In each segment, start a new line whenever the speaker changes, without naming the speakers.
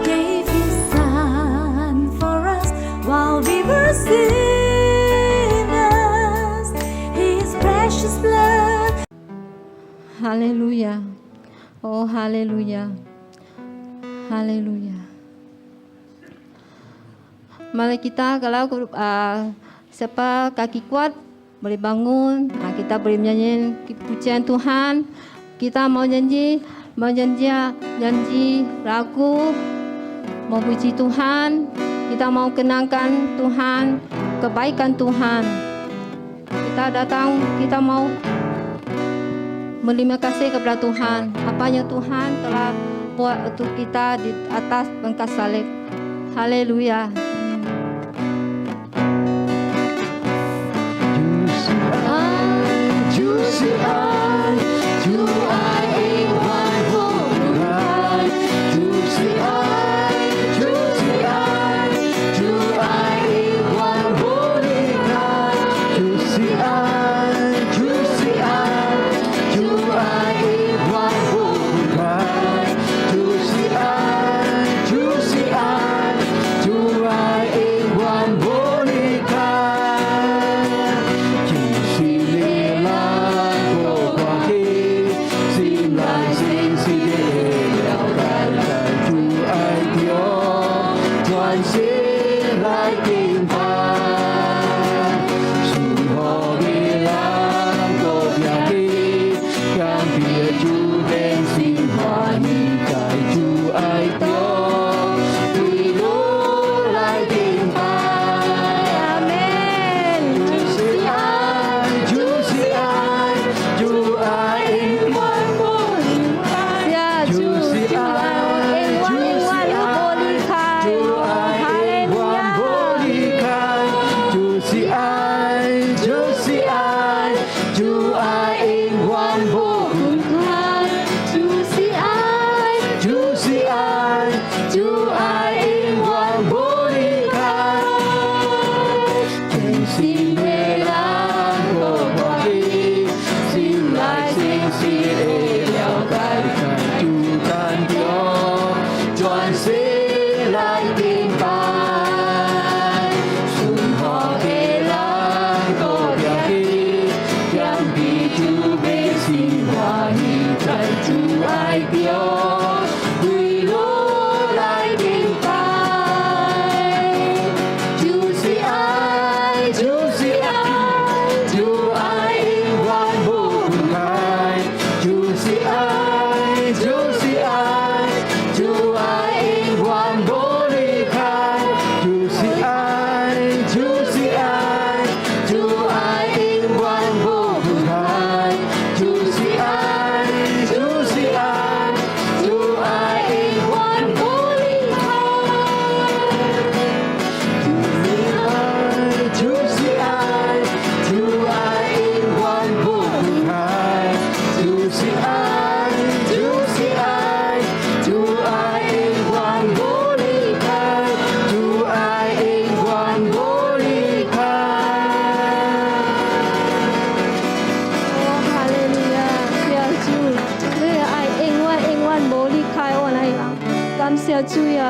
gave His Son for us while we were sinners. His precious blood.
Haleluya. Oh, haleluya. Haleluya. Mari kita kalau siapa kaki kuat boleh bangun, kita boleh menyanyi pujian Tuhan. Kita mau janji lagu, mau puji Tuhan. Kita mau kenangkan Tuhan, kebaikan Tuhan. Kita datang, kita mau berterima kasih kepada Tuhan. Apa yang Tuhan telah buat untuk kita di atas pangkat salib. Haleluya.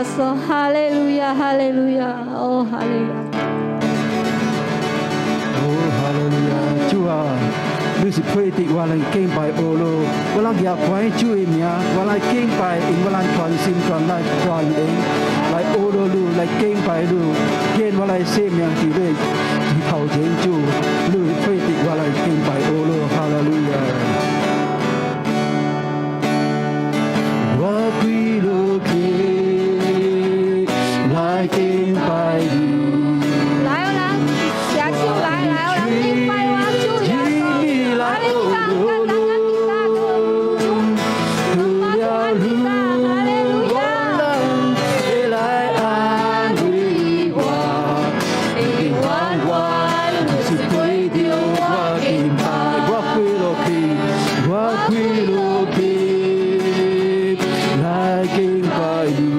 So haleluya, haleluya, oh haleluya.
Oh haleluya, Chúa à, Ngươi sự phê tị và lần kinh bài ô lô, và lần giặc quái Chúa im nhá, và lại kinh bài in và lần còn xin còn lại còn in, lại ô lô lu, lại kinh bài lu, yên và lại xem yang chỉ về chỉ thầu chiến Chúa, Ngươi phê tị và lần kinh bài ô lô, haleluya. Và quy lô kia. Lại kinh bài lu,
lại là dạ Chúa lại kinh bài qua Chúa dạ so lại lu
lại an vui hòa, tình hoàn hoàn sự quay điều qua kinh bài qua quy lô kỳ lại kinh bài lu.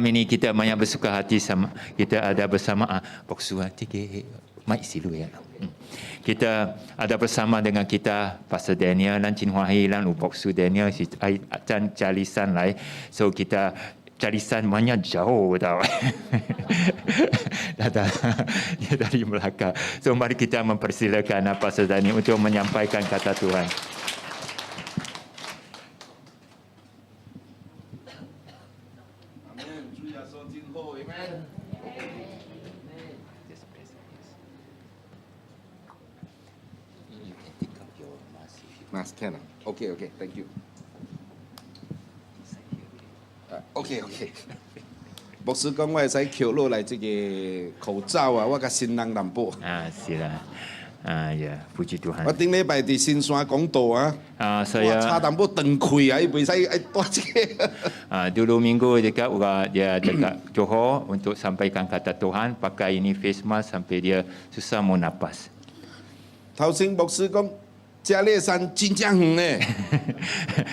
ini kita banyak bersuka hati sama kita ada bersama bersuka hati mai silu ya. Kita ada bersama dengan kita Pastor Daniel dan Chin Hua Hei dan Upoksu Daniel dan Calisan lai. So kita Calisan banyak jauh tau. Dia dari Melaka. So mari kita mempersilakan Pastor Daniel untuk menyampaikan kata Tuhan.
Mas, can Okay, thank you. OK， 牧師講，我會使扣落來這個口罩啊，我甲新人南部。
是啦，ya, puji Tuhan.
我頂禮拜佇新山講道啊，我
saya
差淡薄斷開啊，伊袂使愛帶這個。
dulu minggu dia dekat Johor untuk sampaikan kata Tuhan, pakai ini face mask sampai dia susah mau napas.
頭先牧師講，加列山真正遠呢，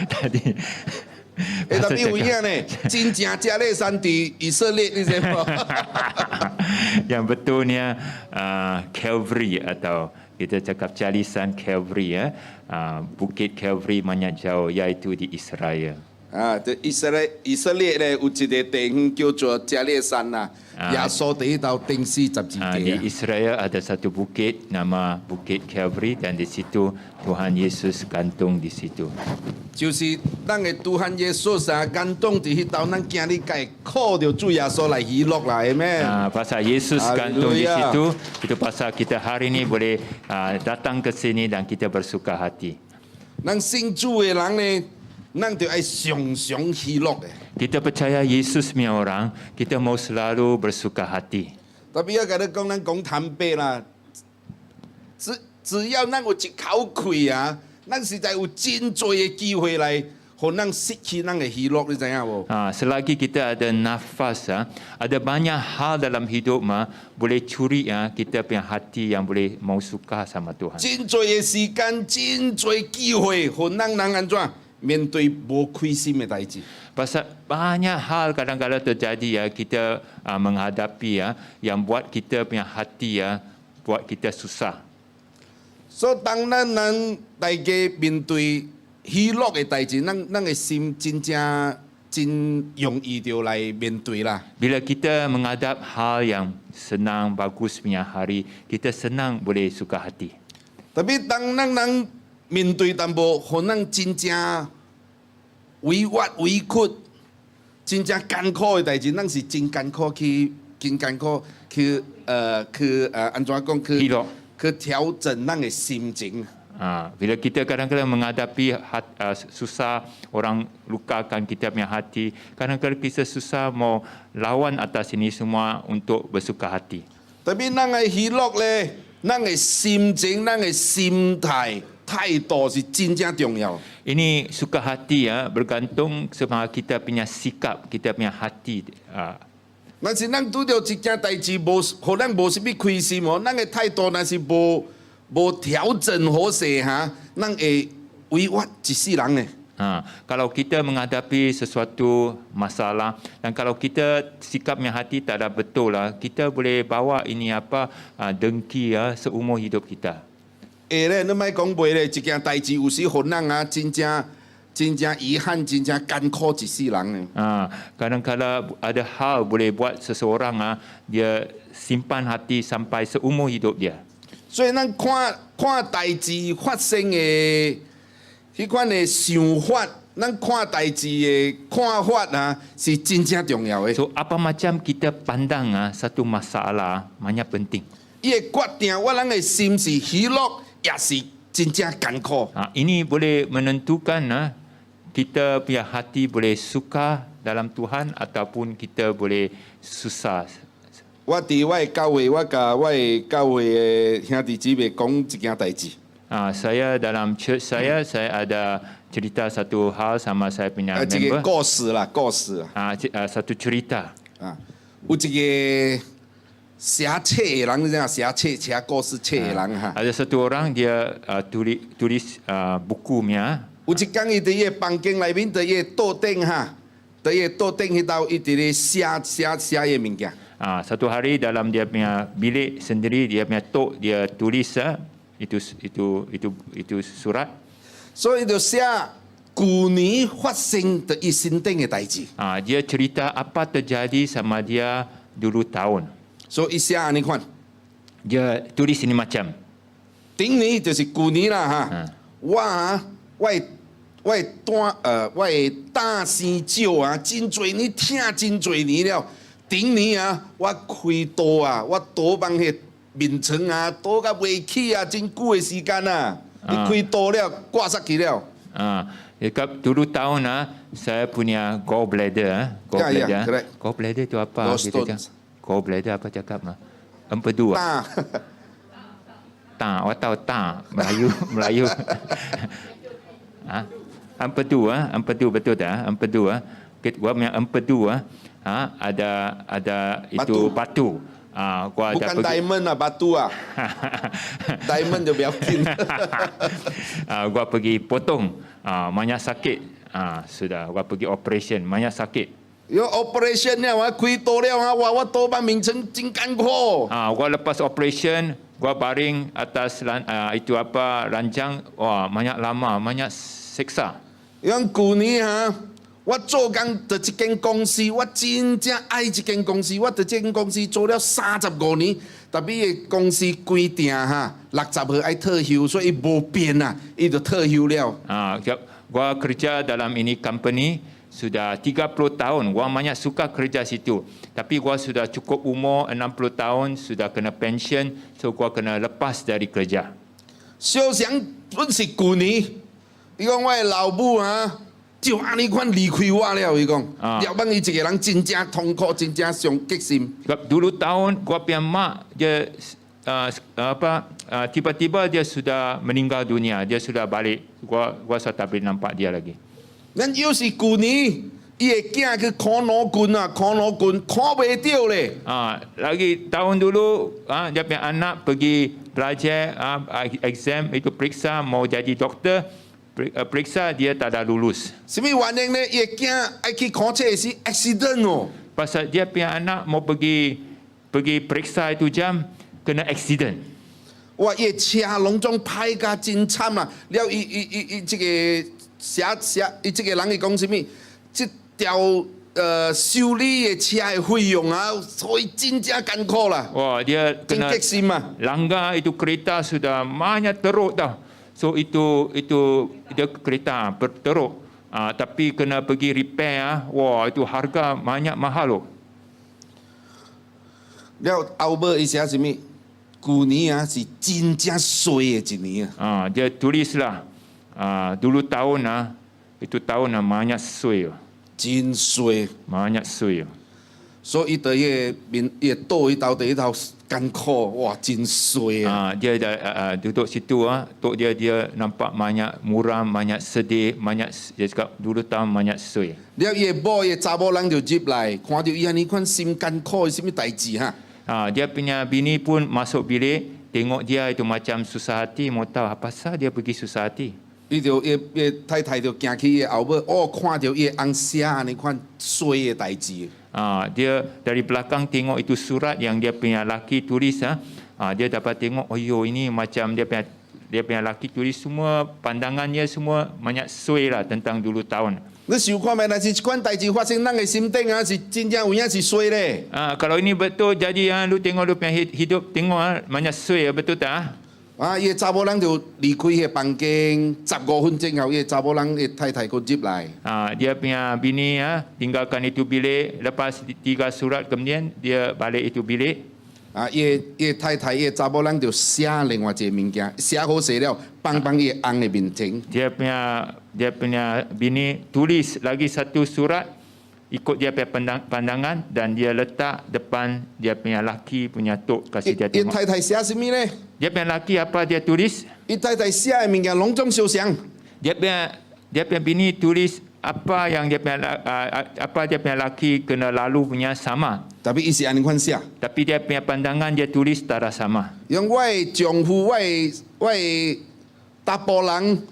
Tadi
特別有影呢，真正加列山佇以色列，你知無？
yang betulnya Calvary atau kita cakap Calisan Calvary ya, Bukit Calvary banyak jauh iaitu di Israel.
就以色列咧有一個地方叫做加列山呐，耶穌第一道釘死十字架。
Di Israel ada satu bukit nama Bukit Calvary dan di situ Tuhan Yesus gantung di situ.
就是咱嘅主漢耶穌啊，感動伫迄道，咱今日該靠着主耶穌來喜樂啦，係咩？
Pasal Yesus gantung di
Haleluya.
situ, itu pasal kita hari ini boleh datang ke sini dan kita bersuka hati.
咱信主嘅人咧，咱就愛常常喜樂嘅。
Kita percaya Yesus punya orang, kita mau selalu bersuka hati.
特別要甲你講，咱講坦白啦，只要咱有一口氣啊，咱實在有真多嘅機會來，互咱失去咱嘅喜樂，你知影無？
Selagi kita ada nafas, ada banyak hal dalam hidup boleh curi kita punya hati yang boleh mau suka sama Tuhan.
真多嘅時間，真多機會，互咱人安怎面對無開心嘅代志。
Pasal banyak hal kadang-kadang terjadi kita menghadapi yang buat kita punya hati buat kita susah.
所以當咱人大家面對喜樂嘅代志，咱嘅心真容易就來面對啦。
Bila kita menghadap hal yang senang, bagus punya hari, kita senang boleh suka hati.
特別當咱人面對淡薄，互咱真正委屈委屈，真正艱苦嘅代志，咱是真艱苦去安怎講
喜樂。
去調整咱嘅心情。
Bila kita kadang-kadang menghadapi susah, orang lukakan kita punya hati, kadang-kadang kita susah mau lawan atas ini semua untuk bersuka hati.
特別咱嘅喜樂咧，咱嘅心情、咱嘅心態、態度是真正重要。
Ini suka hati bergantung sama kita punya sikap, kita punya hati.
若是咱拄到一件代志，互咱無啥物開心哦，咱嘅態度若是無調整好勢哈，咱會委屈一世人嘅。
Kalau kita menghadapi sesuatu masalah dan kalau kita sikapnya hati tak ada betul kita boleh bawa ini dengki seumur hidup kita.
咧，你莫講袂咧，一件代志有時互咱真正遺憾，真正艱苦一世人嘅。
Kadang-kadang ada hal boleh buat seseorang dia simpan hati sampai seumur hidup dia.
所以咱看代志發生嘅迄款嘅想法，咱看代志嘅看法是真正重要嘅。
So apa macam kita pandang satu masalah banyak penting.
伊會決定我人嘅心是喜樂，也是真正艱苦。
Ini boleh menentukan kita punya hati boleh suka dalam Tuhan ataupun kita boleh susah.
我伫我嘅教會，我甲我嘅教會嘅兄弟姊妹講一件代志。
Saya dalam church saya ada cerita satu hal sama saya punya
一個
member.
故事啦，故事啊，
Satu cerita.
有一個寫冊嘅人，你知影寫冊寫故事冊嘅人哈。
Ada satu orang dia tulis bukunya.
有一天伊伫伊嘅房間內面，伫伊嘅桌頂哈，在伊桌顶迄兜，伊伫咧写伊物件。
Satu hari dalam dia punya bilik sendiri, dia punya tok dia tulis itu surat.
所以就写旧年发生在伊身顶嘅代志。
Dia cerita apa terjadi sama dia dulu tahun.
所以伊写安尼款，
Dia tulis ini macam.
顶年就是旧年啦哈。我大生酒啊，真侪年听真侪年了。顶年啊，我开刀啊，我刀帮迄面床啊，刀甲袂起啊，真久的时间啊。你开刀了，挂塞去了。
Dekat dulu tahun saya punya gallbladder.
Ya, correct.
Gallbladder itu apa?
Gallstones.
Gallbladder apa cakap Empedu.
Nah,
Ta, awak tahu ta Melayu. Empedu betul tak? Empedu gua punya empedu ada itu batu. Gua ada
bukan diamond lah, batu ah. Diamond dia biar
gua pergi potong, banyak sakit. Sudah, gua pergi operation, banyak sakit.
Yo operation ni awak kuih tol ni awak tol ban min cheng jing kan ko.
Gua lepas operation, gua baring atas itu apa ranjang, wah banyak lama, banyak seksa.
Yang 舊年我做工在一間公司，我真正愛一間公司，我在這間公司做了35年，特別個公司規定60歲愛退休，所以無變啊，伊就退休了。
Gua kerja dalam ini company sudah 30 tahun. Gua banyak suka kerja situ. Tapi gua sudah cukup umur 60 tahun, sudah kena pension, so gua kena lepas dari kerja.
小祥本是舊年，伊講我的老母就安尼款離開我了，伊講，要不然伊一個人真正痛苦，真正上激心。
Dulu tahun gua punya mak dia tiba-tiba dia sudah meninggal dunia, dia sudah balik. Gua sudah tak boleh nampak dia lagi.
咱又是舊年，伊的囝去看腦棍啊，看腦棍看袂到咧。
Lagi tahun dulu dia punya anak pergi belajar exam itu periksa mau jadi doktor, periksa dia tak ada lulus.
什麼原因呢？伊的囝愛去看車是 accident 哦。
Pasal dia punya anak mau pergi periksa itu jam kena accident.
哇！伊的車攏總歹甲真慘啦。了伊這個伊這個人伊講什麼？這條修理的車的費用所以真正艱苦啦。
Wah, dia
真
kena
激心啊！
langgar itu kereta sudah banyak teruk dah. So itu dia kereta teruk. Tapi kena pergi repair. Wah, itu harga banyak mahal loh.
了後尾伊寫什麼？舊年是真正衰的一年啊！
Dia tulislah dulu tahun itu tahun banyak suai.
真衰，
Banyak suai.
所以伊的伊的倒伊頭第一頭艱苦，哇，真衰啊！
Dia duduk situ tok dia nampak banyak muram, banyak sedih, banyak dia cakap dulu tahun banyak suai.
了伊的某伊的查某人就入來，看到伊安尼款心艱苦，是什麼代志哈？
Dia punya bini pun masuk bilik, tengok dia itu macam susah hati, mau tahu apa pasal dia pergi susah hati.
伊就伊太太就行去伊後尾，看到伊翁寫安尼款衰的代志。
Dia dari belakang tengok itu surat yang dia punya laki tulis. Dia dapat tengok, oh yo ini macam dia punya laki tulis semua pandangannya semua banyak suai lah tentang dulu tahun.
你想看覓，若是一款代志發生，咱嘅心頂是真正有影是衰咧。
Kalau ini betul jadi lu tengok lu punya hidup tengok banyak suai betul tak?
伊嘅查某人就離開迄房間15分鐘後，伊嘅查某人嘅太太佢入來。
Dia punya bini tinggalkan itu bilik, lepas 3 surat kemudian dia balik itu bilik.
伊嘅太太，伊嘅查某人就寫另外一個物件，寫好勢了，放伊嘅翁嘅面前。
Dia punya bini tulis lagi satu surat ikut dia punya pandangan dan dia letak depan dia punya laki punya tok kasih dia
伊
tengok.
太太寫什麼呢？
Dia punya laki apa dia tulis?
伊太太寫嘅物件攏總相像。
Dia punya bini tulis apa yang dia punya laki kena lalu punya sama.
Tapi伊是安尼款寫。
Tapi dia punya pandangan dia tulis tak ada sama.
用我的丈夫，我的查甫人，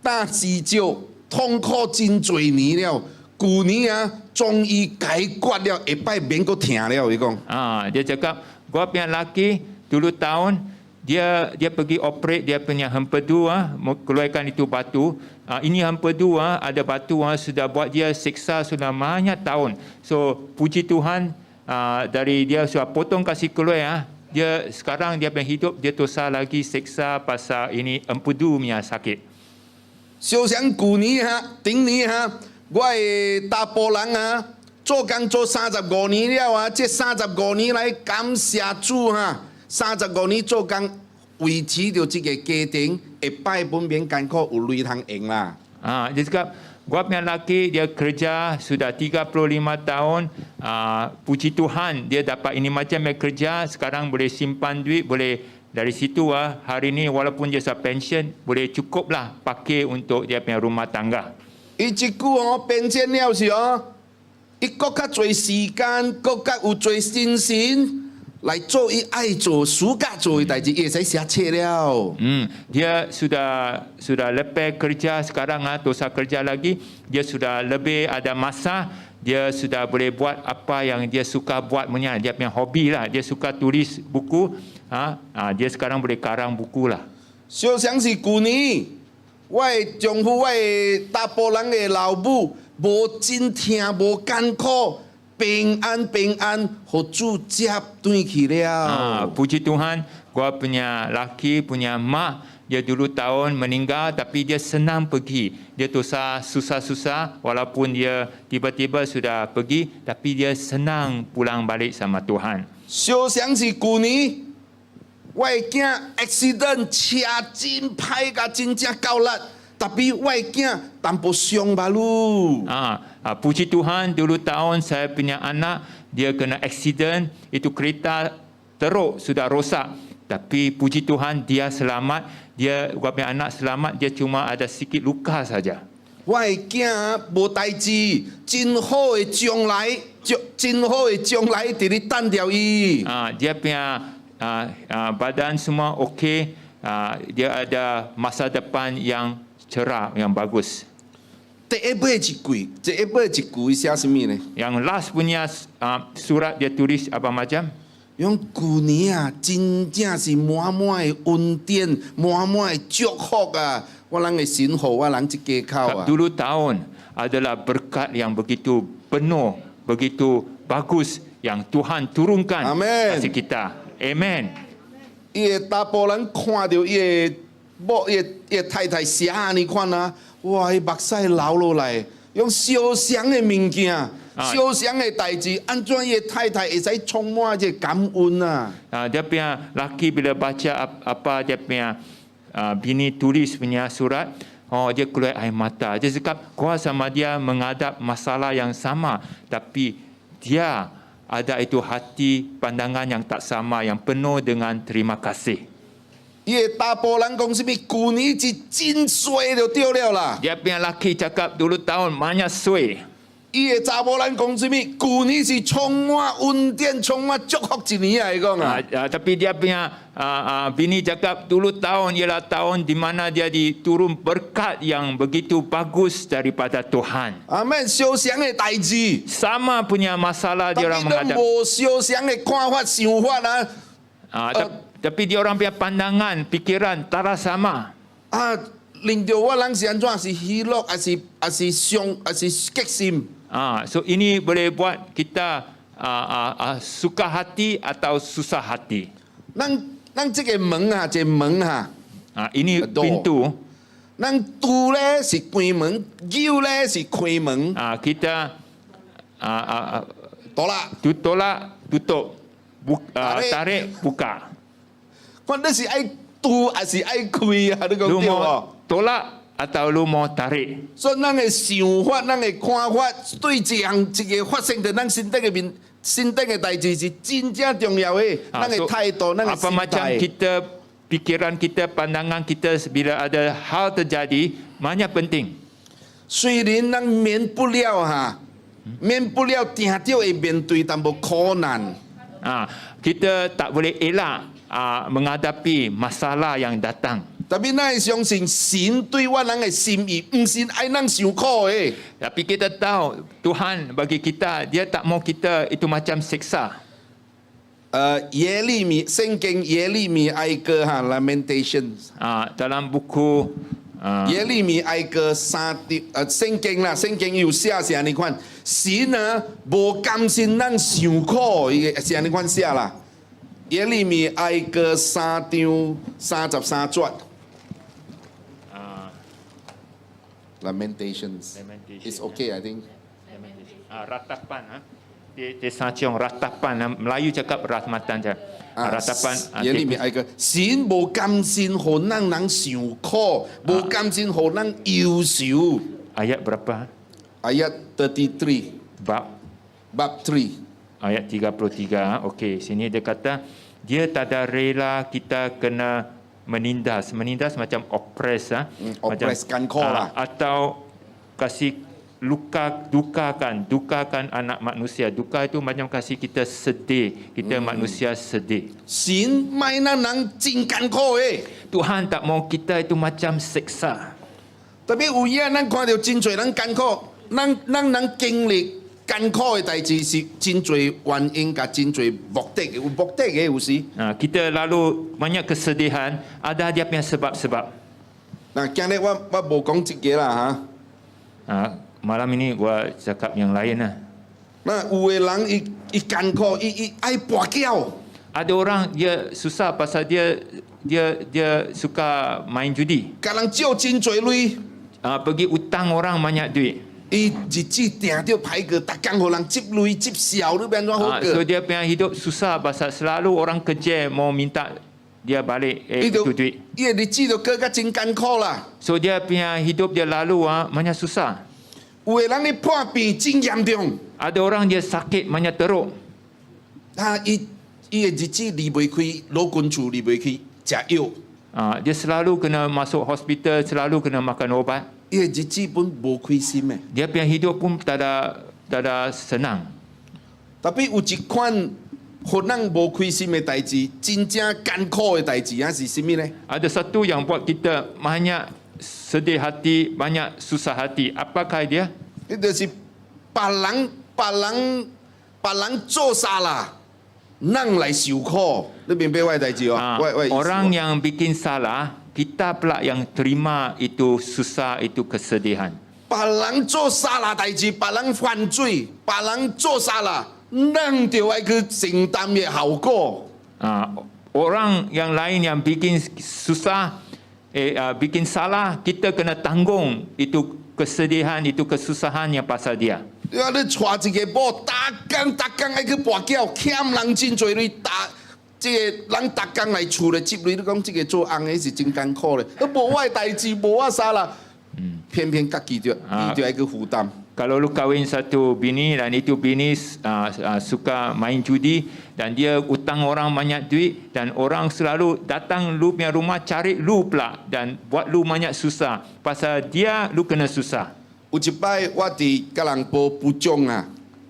大至少痛苦真侪年了。舊旧年啊，终于解决了，下摆免个疼了。伊讲，
Dia cakap, gua punya laki dulu tahun dia pergi operate dia punya hempedu keluarkan itu batu. Ini hempedu ada batu sudah buat dia siksa sudah banyak tahun. So puji Tuhan dari dia sudah potong kasih keluar dia sekarang dia punya hidup dia tosa lagi siksa pasal ini empedu punya sakit.
小想旧年顶年我的大波人做工做35年了这35年来感谢主35年做工维持着这个家庭，下摆本免艰苦有钱通用啦。
Dia cakap, gua punya laki dia kerja sudah 35 tahun. Puji Tuhan dia dapat ini macam dia kerja. Sekarang boleh simpan duit, boleh dari situ hari ini walaupun dia sudah pension, boleh cukup lah pakai untuk dia punya rumah tangga.
伊即句变迁了是伊搁较侪时间，搁较有侪心神来做伊爱做、暑假做的代志，伊会使写册了。
Dia sudah lepas kerja sekarang tosa kerja lagi dia sudah lebih ada masa dia sudah boleh buat apa yang dia suka buat punya dia punya hobi lah dia suka tulis buku dia sekarang boleh karang buku lah.
小想是旧年，我的丈夫，我的大波人的老母，无真疼，无艰苦。 平安，互主接转去了。
Puji Tuhan, gua punya laki, punya mak, dia dulu tahun meninggal tapi dia senang pergi. Dia tosa susah-susah walaupun dia tiba-tiba sudah pergi tapi dia senang pulang balik sama Tuhan.
小想是旧年，我的囝 accident 车真歹甲真正够力，tapi我的囝淡薄伤吧lu。
Puji Tuhan dulu tahun saya punya anak dia kena accident itu kereta teruk sudah rosak tapi puji Tuhan dia selamat dia gua punya anak selamat dia cuma ada sikit luka saja.
我的囝无代志，真好的将来，真好的将来伫咧等着伊。
Dia punya badan semua okey, dia ada masa depan yang cerah yang bagus.
第一尾一句写什么呢？
Yang last punya surat dia tulis apa macam?
用旧年真正是满满的恩典，满满的祝福我人的神互我人这家口
Dulu tahun adalah berkat yang begitu penuh, begitu bagus yang Tuhan turunkan
Amen.
kasih kita. Amen.
伊的大波人看到伊的某伊的太太写安尼款哇，伊目屎流落来，用小常的物件、小常的代志，安怎伊的太太会使充满这感恩
Dia punya laki bila baca apa dia punya bini tulis punya surat, dia keluar air mata. Dia cakap, gua sama dia menghadap masalah yang sama, tapi dia ada itu hati pandangan yang tak sama, yang penuh dengan terima kasih.
伊的大波人讲什么？旧年是真衰就对了啦。
Dia punya laki cakap dulu tahun banyak suai.
伊的查某人讲什么？旧年是充满恩典、充满祝福一年伊讲
Tapi dia punya bini cakap dulu tahun ialah tahun di mana dia diturun berkat yang begitu bagus daripada Tuhan.
阿免小常的代志，
Sama punya masalah dia orang
但
menghadap.
无小常的看法、想法
Tapi dia orang punya pandangan, pikiran tak sama.
令到我人是安怎？是喜乐，还是伤，还是激心？
So ini boleh buat kita suka hati atau susah hati.
咱这个门这门
Ini
Door.
pintu.
咱拄咧是关门，右咧是开门，
Kita
多啦。
tolak, tutup,
Tarik.
tarik, buka.
看你是爱拄还是爱开你讲
Lu
对
mau tolak atau lu mau tarik.
所以咱的想法、咱的看法，对一个发生在咱身体的代志是真正重要的。咱的
So,
态度、咱的
apa
心
macam
态。
kita pikiran kita, pandangan kita bila ada hal terjadi, banyak penting.
虽然咱免不了免不了定着会面对淡薄苦难，
Kita tak boleh elak menghadapi masalah yang datang.
tapi咱会相信神对我人的心意，唔是爱咱受苦的。
Tapi kita tahu Tuhan bagi kita, dia tak mau kita itu macam seksa.
耶利米圣经耶利米哀歌哈 Lamentations，
Dalam buku
耶利米哀歌圣经啦，圣经有写是安尼款，神啊无甘心咱受苦，伊个是安尼款写啦。耶利米哀歌3章33节。Lamentations. It's okay, I think.
Ratapan, dia sancung ratapan. Melayu cakap rahmatan je. Ratapan.
耶利米哀歌，神无甘心互咱人受苦，无甘心互咱忧愁。
Ayat berapa?
Ayat 33,
Bab
bab 3.
ayat 33. Okey, sini dia kata dia tak ada rela kita kena menindas macam oppress
Oppresskan kau lah.
Atau kasih dukakan anak manusia. Duka itu macam kasih kita sedih, kita manusia sedih.
神卖咱人真艰苦的，
Tuhan tak mau kita itu macam seksa.
tapi 有影咱看到真侪人艰苦，咱人经历艰苦的代志是真侪原因，甲真侪目的，有目的的有时。
Kita lalu banyak kesedihan, ada dia punya sebab-sebab.
那今日我无讲这个啦哈。
Malam ini gua cakap yang lain lah.
那有的人伊艰苦，伊爱跋筊。
Ada orang dia susah pasal dia suka main judi.
甲人借真侪钱，
Pergi utang orang banyak duit.
伊日子定着歹过，逐工互人接钱接销，你变怎好
So
过？
dia punya hidup susah pasal selalu orang kerja mau minta dia balik
伊
itu
就
duit.
伊的日子就过甲真艰苦啦。
So dia punya hidup dia lalu banyak susah.
有的人咧破病真严重，
Ada orang dia sakit banyak teruk.
伊的日子离袂开老君厝，离袂开食药，
Dia selalu kena masuk hospital, selalu kena makan ubat.
伊的日子本无开心的。
Dia punya hidup pun tak ada senang.
tapi 有一款互咱无开心的代志，真正艰苦的代志啊，是啥物呢？
Ada satu yang buat kita banyak sedih hati, banyak susah hati. Apakah dia?
伊就是别人做啥啦，咱来受苦。你明白我的代志哦？我的意思哦
Orang yang bikin salah, kita pula yang terima itu susah, itu kesedihan.
别人做啥啦代志，别人犯罪，别人做啥啦，咱就要去承担的后果。
Orang yang lain yang bikin susah, bikin salah, kita kena tanggung itu kesedihan, itu kesusahan yang pasal dia.
你话你带一个某，逐工爱去跋筊，欠人真侪钱，这个人逐工来厝咧接钱，你讲这个做翁的是真艰苦咧，无我的代志，无我啥啦，偏偏家己就伊就爱去负担。
Kalau lu kahwin satu bini dan itu bini suka main judi dan dia utang orang banyak duit dan orang selalu datang lu punya rumah cari lu pula dan buat lu banyak susah. Pasal dia lu kena susah.
有一摆我伫甲人报不中啊，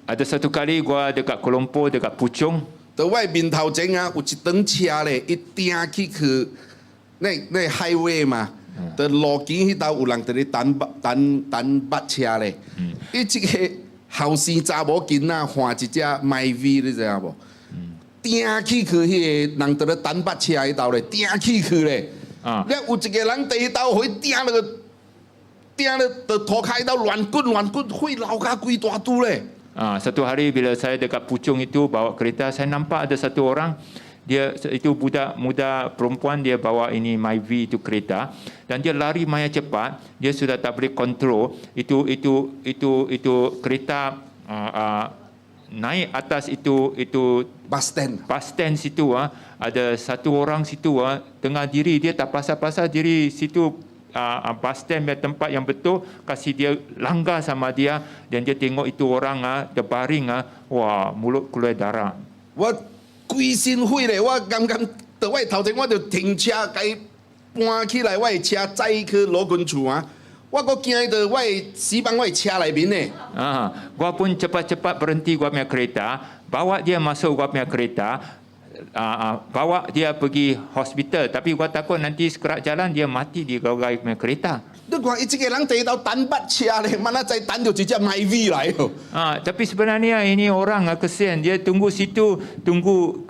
Ada satu kali gua dekat Kuala Lumpur, dekat Puchong.
在我的面头前啊，有一辆车咧，伊停去那highway嘛，在路边迄头有人伫咧等捌车咧。伊即个后生查某囡仔换一只 MyV， 你知影无？停去迄个人伫咧等捌车迄头咧，停去咧。了有一个人第一头互伊停了，就拖开到乱滚，血流甲规大堆咧。
Satu hari bila saya dekat Puchong itu bawa kereta, saya nampak ada satu orang, dia itu budak muda perempuan, dia bawa ini MyV itu kereta dan dia lari maya cepat, dia sudah tak boleh kontrol itu kereta naik atas itu
bus stand
situ ada satu orang situ tengah diri, dia tak pasal-pasal diri situ bus stand tempat yang betul, kasih dia langgar sama dia dan dia tengok itu orang dia baring wah mulut keluar darah.
我规身血咧，我感觉在我头前我就停车，甲伊搬起来，我的车载去老君厝啊。我搁惊到我的死亡我的车内面呢。
Gua pun cepat-cepat berhenti gua punya kereta, bawa dia masuk gua punya kereta. bawa dia pergi hospital, tapi gua takut nanti sekerat jalan dia mati di gagai kereta.
你看，伊这个人第一道等巴车咧，mana再等到直接买 V 来哦。
Tapi sebenarnya ini orang kesian, dia tunggu situ, tunggu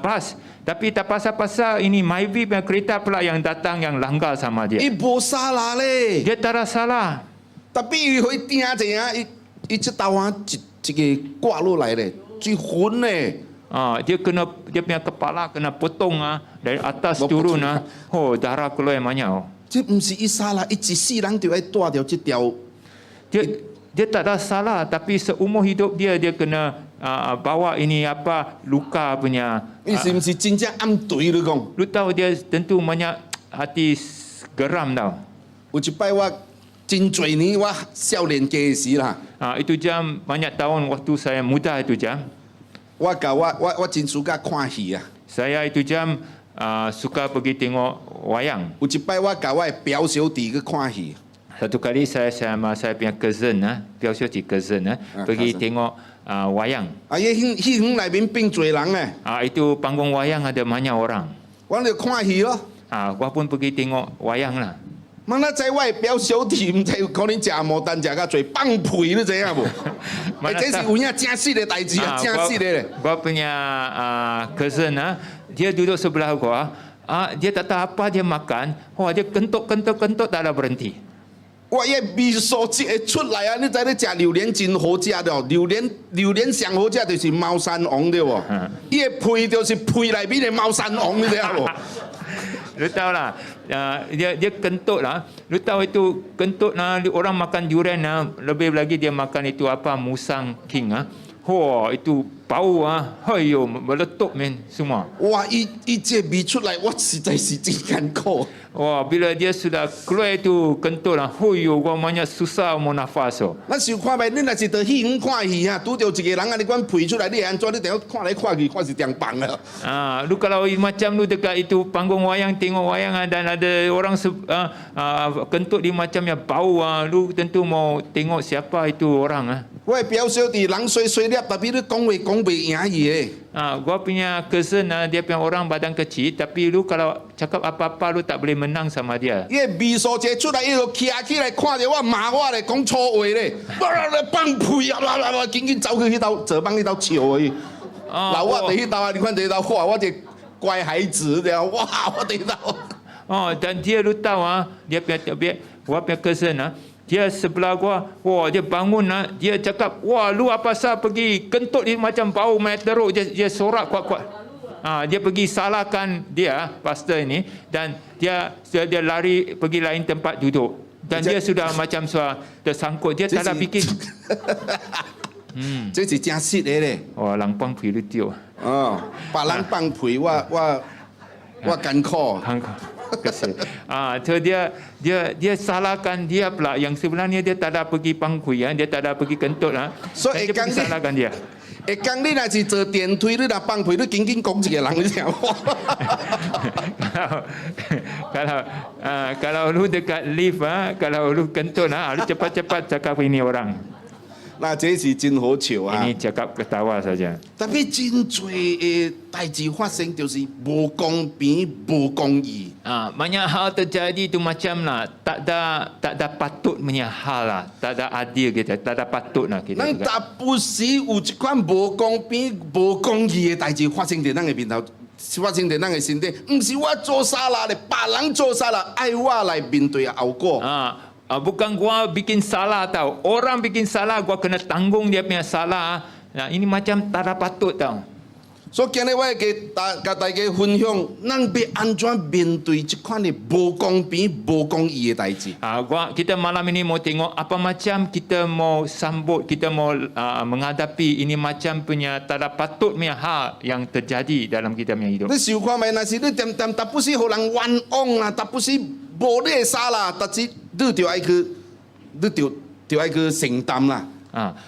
bas. Tapi tak pasal-pasal ini Myvi punya kereta pula yang datang yang langgar sama dia.
伊无salah咧，
Dia tak ada salah.
tapi 伊会听者啊，伊这刀啊一个挂落来咧，最昏咧。
Dia punya kepala kena potong dari atas turun oh darah keluar banyak.
这不是伊杀啦，伊一世人就要带掉这条。
Dia tak ada salah, tapi seumur hidup dia kena bawa ini luka punya.
伊是不是真正暗对你讲？
Lu tahu dia tentu banyak hati geram tau.
有一摆我真侪年我少年家的时啦，
Itu jam banyak tahun waktu saya muda itu jam.
我真suka看戏啊。
Saya itu jam suka pergi tengok wayang.
有一摆我甲我的表小弟去看戏，
Satu kali saya sama saya punya cousin, Piao cousin, pergi
cousin.
tengok wayang.
戏院内面并侪人咧，
Itu panggung wayang ada banyak orang.
我就看戏咯。
Gua pun pergi tengok wayang lah.
mana 知我的表小弟唔知可能食牡丹食甲侪放屁，你知影无？这是有影正实的代志啊，正实的咧。
Gua punya cousin, dia duduk sebelah gua. Dia tak tahu apa dia makan. Dia kentut tak ada berhenti.
我迄味素一个出来啊！你知你食榴莲真好食的哦，榴莲上好食就是猫山王对无？伊个屁就是屁内面的猫山王，你知影无？
Lu tahu lah, dia kentut lah. Lu tahu itu kentut lah, orang makan durian lah, lebih lagi dia makan itu musang king itu bau hayo meletup men semua.
哇！伊这味出来，我实在是真艰苦。
Bila dia sudah keluar itu kentut lah, hayo gua banyak susah mau nafas.
咱想看卖，你若是到戏院看戏啊，拄着一个人你管屁出来，你会安怎？你等下看来看去，看是点棒啊！
Lu kalau macam lu dekat itu panggung wayang tengok wayang dan ada orang kentut dia macam yang bau lu tentu mau tengok siapa itu orang
我的表小弟人碎碎粒，特别你讲话讲袂赢伊诶。
Gua punya cousin dia punya orang badan kecil tapi lu kalau cakap apa-apa lu tak boleh menang sama dia.
伊个味素一出来，伊就徛起来看着我骂我咧，讲粗话咧，放屁啊！紧紧走去迄兜坐帮迄兜笑伊。老我伫迄兜你看伫迄兜哇，我一乖孩子这样，哇，我伫迄兜。
Dan dia lu tahu dia gua punya cousin dia sebelah gua, dia bangun dia cakap, lu apa sah pergi kentut dia macam bau mai teruk, dia sorak kuat-kuat. Dia pergi salahkan dia pastor ini dan dia lari pergi lain tempat duduk. Dan dia sudah macam tersangkut, dia tak ada fikir.
这是真实的咧。
人放屁你丢。
别人放屁，我艰苦。
Kesian. So dia salahkan dia pula yang sebenarnya dia tak ada pergi pangkui dia tak ada pergi kentut
So,
dia pergi salahkan dia.
会讲你若是坐电梯，你若放屁，你紧紧讲一个人，你知影无？
Kalau lu dekat lift kalau lu kentut lu cepat-cepat cakap ini orang.
那这是真好笑啊！
Ini cakap ketawa saja.
tapi 真多的代志发生，就是无公平、无公义。
Banyak hal terjadi itu macam lah tak ada patut punya hal lah, tak ada adil kita, tak ada patut lah kita.
咱大不时有一款无公平、无公义的代志发生在咱的面头，发生在咱的身体，不是我做啥啦咧，别人做啥啦，爱我来面对后果。
Bukan gua bikin salah tau. Orang bikin salah gua kena tanggung dia punya salah. Ini macam tak ada patut tau.
所以今日我会甲大家分享，咱要安怎面对这款的无公平、无公义的代志。
Kita malam ini mau tengok apa macam kita mau sambut, kita mau menghadapi ini macam punya tak ada patut punya hal yang terjadi dalam kita punya hidup.
你想看卖，若是你点不是互人冤枉啦，不是无你的啥啦，但是你就爱去，你就爱去承担啦。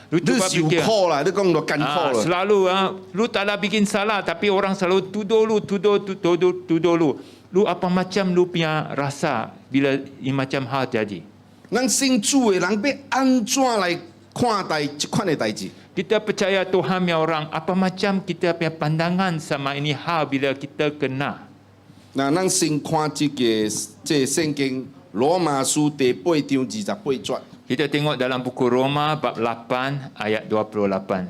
Lu
你
cuba
受
fikir.
苦啦，你讲就艰苦啦。
Selalu lu tak ada bikin salah tapi orang selalu tuduh lu. Lu apa macam lu punya rasa bila ini macam hal jadi.
咱信主的人要安怎来看待这款的代志？
Kita percaya Tuhan punya orang, apa macam kita punya pandangan sama ini hal bila kita kena.
那咱先看这圣经罗马书第8章28节。
Kita tengok dalam buku Roma bab 8 ayat 28.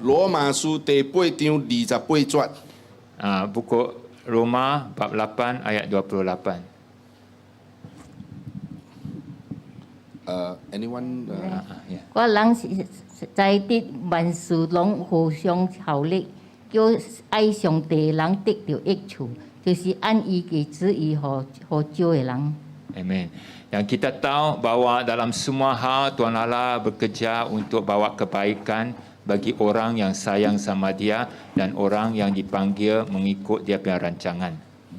罗马书第8章28节。
Buku Roma bab 8 ayat 28.
Anyone?
Ya.
我人是在得万事拢互相效力，叫爱上帝的人得到益处，就是按伊嘅旨意互招的人。
Amen. Dan kita tahu bahawa dalam semua hal Tuhan Allah bekerja untuk bawa kebaikan bagi orang yang sayang sama Dia dan orang yang dipanggil mengikut Dia punya rancangan.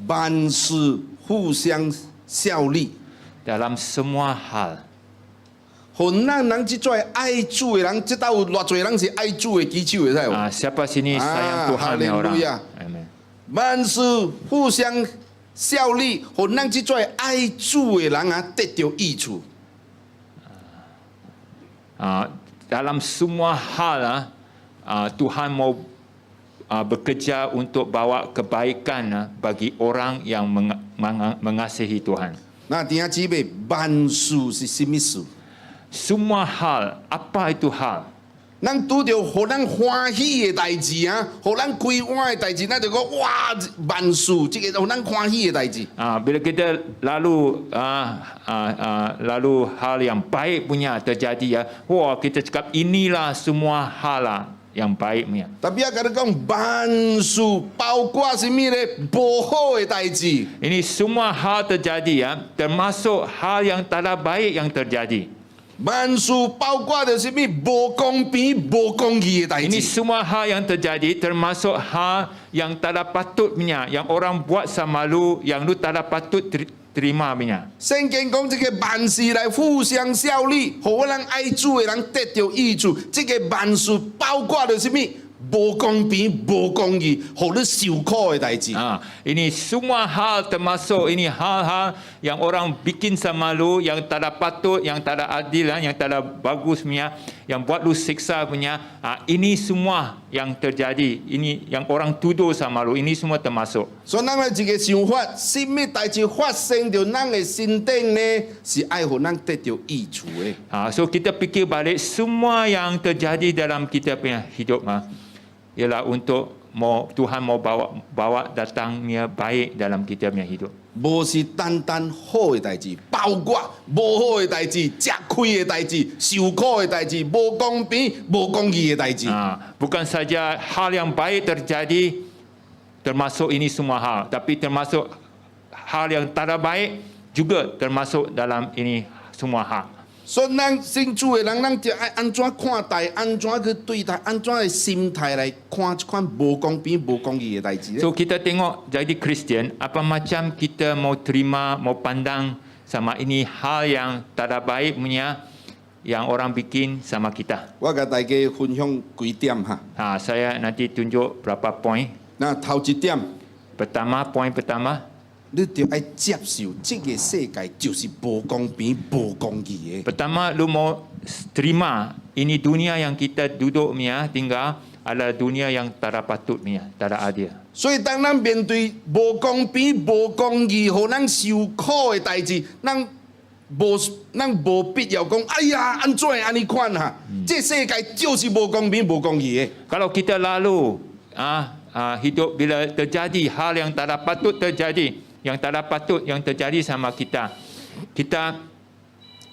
万事互相效力，
Dalam semua hal.
互咱人即做爱主的人，即搭有偌侪人是爱主的举手的，知无？
Siapa sini sayang Tuhan punya orang?
Haleluya.
Amen.
万事互相效力，互咱即做爱主的人得到益处。
Dalam semua hal Tuhan mau bekerja untuk bawa kebaikan bagi orang yang mengasihi Tuhan.
那弟兄姊妹，万事是什么事？
Semua hal, apa itu hal?
咱拄着互咱欢喜的代志互咱开碗的代志，咱就讲哇，万事这个互咱欢喜的代志。
Bila kita lalu hal yang baik punya terjadi wah kita cakap inilah semua hal yang baik punya.
特别甲你讲万事，包括什么呢？不好的代志。
Ini semua hal terjadi termasuk hal yang tak baik yang terjadi.
万事包括着什么？无公平、无公义的代
Ini
志。
semua hal yang terjadi termasuk hal yang tak patut punya, yang orang buat sama lu, yang lu tak patut terima punya.
圣经讲这个万事来互相效力，互我人爱主的人得到益处。这个万事包括着什么？无公平、无公义，互你受苦的代志。
Ini semua hal termasuk ini hal-hal yang orang bikin sama lu, yang tak patut, yang tak adil, yang tak bagus punya, yang buat lu siksa punya. Ini semua yang terjadi. Ini yang orang tuduh sama lu. Ini semua termasuk.
所以咱的一个想法，什么代志发生在咱的心顶呢？是爱互咱得到益处的。
So kita fikir balik semua yang terjadi dalam kita punya hidup ialah untuk Tuhan mau bawa datangnya baik dalam kita punya hidup.
无是单单好的代志，包括无好的代志、吃亏的代志、受苦的代志、无公平、无公义的代志。
Bukan saja hal yang baik terjadi termasuk ini semua hal, tapi termasuk hal yang tak baik juga termasuk dalam ini semua hal.
所以咱信主的人，咱就爱安怎看待、安怎去对待、安怎的心态来看这款无公平、无公义的代志。
So kita tengok jadi Kristian, apa macam kita mau terima, mau pandang sama ini hal yang tak baik punya yang orang bikin sama kita.
我甲大家分享几点哈。
Saya nanti tunjuk berapa poin.
那头一点，
Poin pertama,
你就要接受这个世界就是无公平、无公义的。
pertama lu mau terima ini dunia yang kita duduk punya tinggal adalah dunia yang tak patut punya, tak adil.
所以当咱面对无公平、无公义、互咱受苦的代志，咱无必要讲，哎呀，安怎会安尼款哈？这世界就是无公平、无公义的。
Kalau kita lalu hidup bila terjadi hal yang tak patut terjadi, yang tak patut yang terjadi sama kita, kita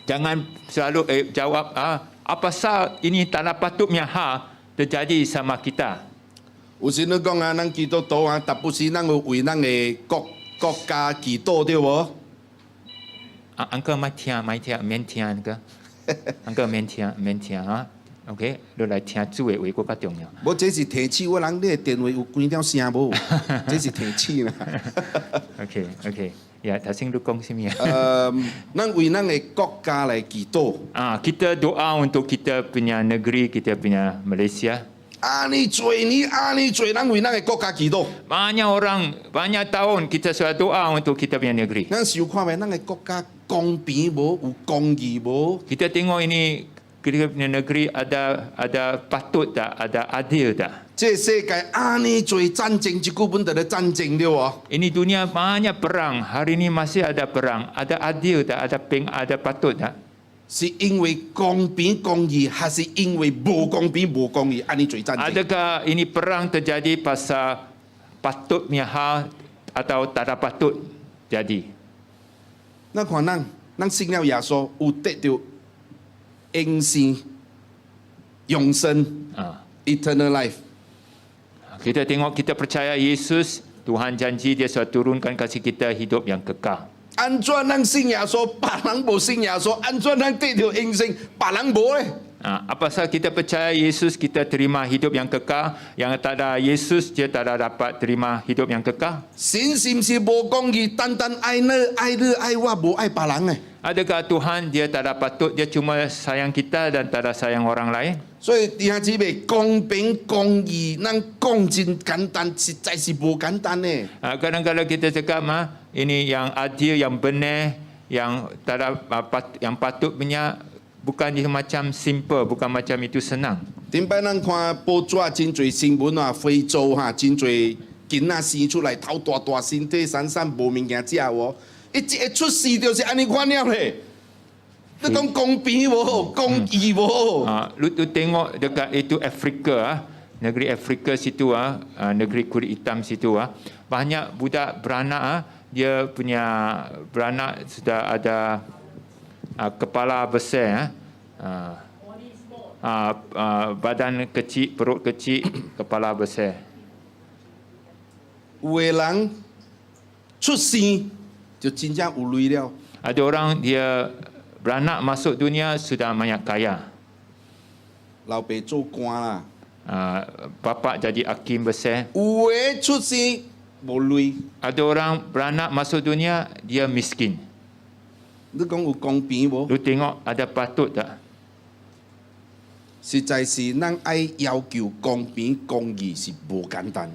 jangan selalu jawab apa sah ini tak patut punya hal terjadi sama kita.
有时你讲咱基督徒达不是咱有为咱的国家祈祷对无？
Angka mai tia men tia ke? Angka men tia OK， 你来听主的话，佫较重要。
无，这是提起我人，你的电话有关条声无？这是提起啦。
OK， ya， 頭先你講什麼？
咱为咱的国家来祈禱。
kita doa untuk kita punya negeri, kita punya Malaysia.
安尼做你，安尼做，咱为咱的国家祈禱。
Banyak orang, banyak tahun kita sudah doa untuk kita punya negeri.
咱想看觅咱的国家公平无，有公義无？
Kita tengok ini kita punya negeri ada patut tak, ada adil tak?
这世界安尼多战争，一句本就咧战争了哦。
Ini dunia banyak perang. Hari ini masih ada perang. Ada adil tak? Ada patut tak?
是因为公平公义，还是因为无公平无公义？安尼多战争？
Adakah ini perang terjadi pasal patut punya hal atau tak ada patut jadi?
那看咱信了耶稣，有得到永生、永生 （eternal life）。
Kita tengok, kita percaya Yesus, Tuhan janji dia sudah turunkan kasih kita hidup yang kekal.
安怎咱信耶稣，别人无信耶稣？安怎咱得到永生，别人无咧？
Apasal kita percaya Yesus, kita terima hidup yang kekal. Yang tak ada Yesus, dia tak ada dapat terima hidup yang kekal.
神是不是无公义？单单爱我，无爱别人诶。
Adakah Tuhan dia tak ada patut, dia cuma sayang kita dan tak ada sayang orang lain?
所以弟兄姊妹，公平公義，咱講真簡單，實在是無簡單呢。
Kadang-kadang kita cakap ini yang adil, yang benar, yang tak ada yang patut punya, bukan dia macam simple, bukan macam itu senang.
頂擺咱看報紙真濟新聞啊，非洲哈真濟囡仔生出來頭大身體散無物件食喎，伊一個出世就是安尼款了咧。你講公平無？公義無？
Lu tengok dekat itu Afrika, negeri Afrika situ, negeri kulit hitam situ, banyak budak beranak, dia punya beranak sudah ada kepala besar, badan kecil, perut kecil, kepala besar.
有的人出生就真正有錢了。
Ada orang dia beranak masuk dunia sudah banyak kaya.
老爸做官啦，
Bapa jadi hakim besar.
有的出生無錢。
Ada orang beranak masuk dunia dia miskin.
你講有公平無？
Lu tengok ada patut tak?
實在是咱愛要求公平公義是無簡單。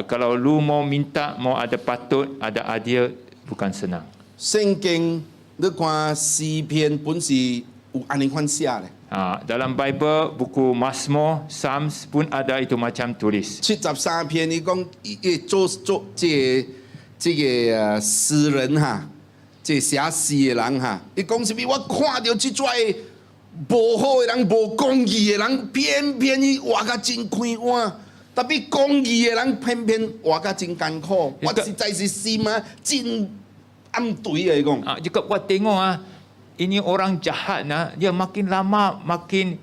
Kalau lu mau minta, mau ada patut, ada adil, bukan senang.
聖經你看詩篇本是有安尼款寫咧，
Dalam Bible, buku Mazmur, Psalms pun ada itu macam tulis.
73篇伊講伊做這個詩人哈，這寫詩嘅人哈，伊講什麼？我看到這種無好嘅人、無公義嘅人，偏偏伊活甲真快活。特別公義嘅人偏偏活甲真艱苦，我實在是心啊真暗對嚟講。
Jika buat tengok ini orang jahat dia makin lama makin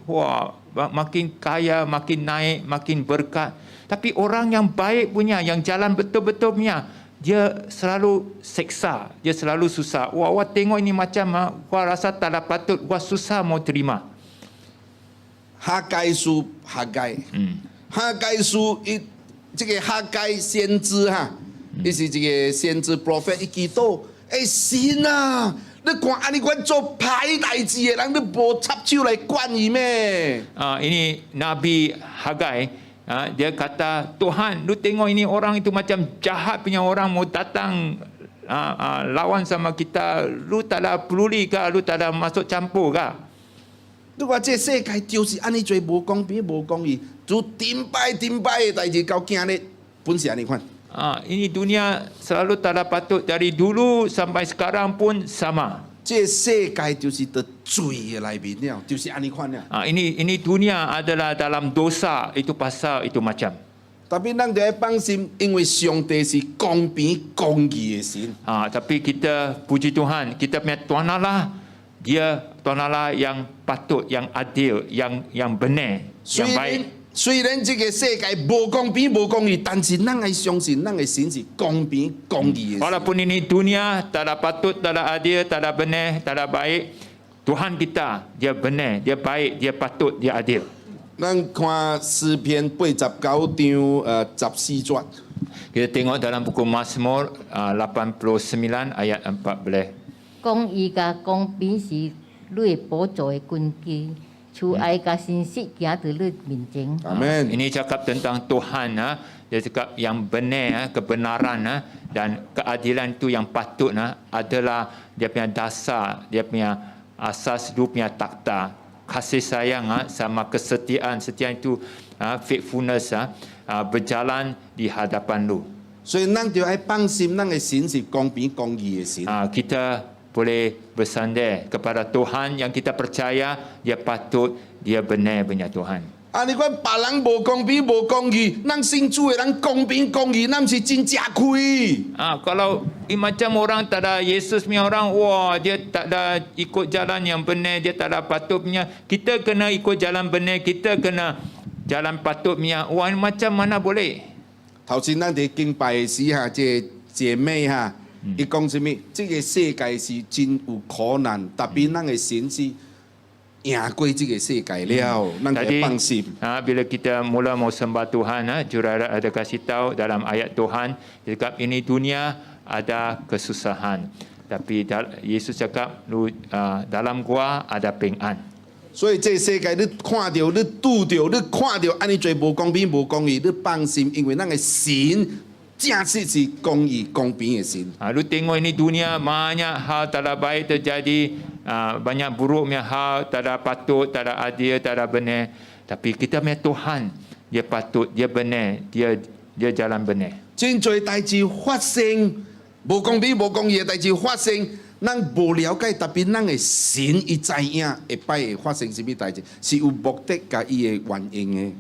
makin kaya, makin naik, makin berkat. Tapi orang yang baik punya, yang jalan betul-betul punya, dia selalu seksa, dia selalu susah. Wah tengok ini macam wah rasa tak ada patut, wah susah mau terima.
哈該書哈該，哈該書伊這個哈該先知哈，伊是這個先知 prophet 伊祈禱，神啊，你看安尼款做歹代志嘅人，你無插手來管伊咩？
Ini Nabi Hagai, dia kata, Tuhan, lu tengok ini orang itu macam jahat punya orang mau datang lawan sama kita, lu tak ada peduli ke, lu tak ada masuk campur ke?
你話這世界就是安尼做無公平無公義，做頂擺嘅代志到今日本是安尼款。
Ini dunia selalu tak ada patut, dari dulu sampai sekarang pun sama.
這世界就是在罪嘅內面了，就是安尼款了。
Ini dunia adalah dalam dosa, itu pasal itu macam.
Tapi咱就要放心，因為上帝是公平公義嘅神。
Tapi kita puji Tuhan, kita punya Tuhan Allah, dia Tuhan Allah yang patut, yang adil, yang benar, yang baik.
雖然這個世界無公平無公義，但是咱愛相信，咱嘅神是公平公義嘅神。
Walaupun ini dunia tak ada patut, tak ada adil, tak ada benar, tak ada baik, Tuhan kita dia benar, dia baik, dia patut, dia adil.
咱看詩篇89章14節，
Kita tengok dalam buku Mazmur 89 ayat 14.
公義甲公平是你的寶座的根基，慈愛甲信實行在你面前。
Amen。
Ini cakap tentang Tuhan, dia cakap yang benar, kebenaran dan keadilan itu yang patut adalah dia punya dasar, dia punya asas, dia punya takhta. kasih sayang sama kesetiaan itu faithfulness berjalan di hadapan lu.
所以咱就要放心，咱的神是公平公义的神。
Kita boleh bersandar kepada Tuhan yang kita percaya dia patut, dia benar punya Tuhan.
啊，你讲别人无公平无公义，咱信主的人公平公义，咱是真吃亏。
Kalau macam orang tak ada Yesus punya orang, wah dia tak ada ikut jalan yang benar, dia tak ada patut punya. Kita kena ikut jalan benar, kita kena jalan patut punya. Wah macam mana boleh?
头先咱伫敬拜的时哈，这个姐妹哈，伊讲什么？这个世界是真有苦难，特别咱的神是赢过这个世界了，咱可以放心。
bila kita mula mau sembah Tuhan, Jurara ada kasih tahu dalam ayat Tuhan, dia cakap ini dunia ada kesusahan. Tapi Yesus cakap dalam gua ada peng'an.
所以这个世界你看到、你拄到、你看到安尼做无公平、无公义，你放心，因为咱的神正是是公义、公平的神。
Lu tengok ini dunia banyak hal tak ada baik terjadi, banyak buruk punya hal, tak ada patut, tak ada adil, tak ada benar. Tapi kita punya Tuhan, dia patut, dia benar, dia jalan benar.
真多代志发生，无公平、无公义的代志发生，咱无了解，特别咱的神伊知影会摆会发生什么代志，是有目的甲伊的原因的。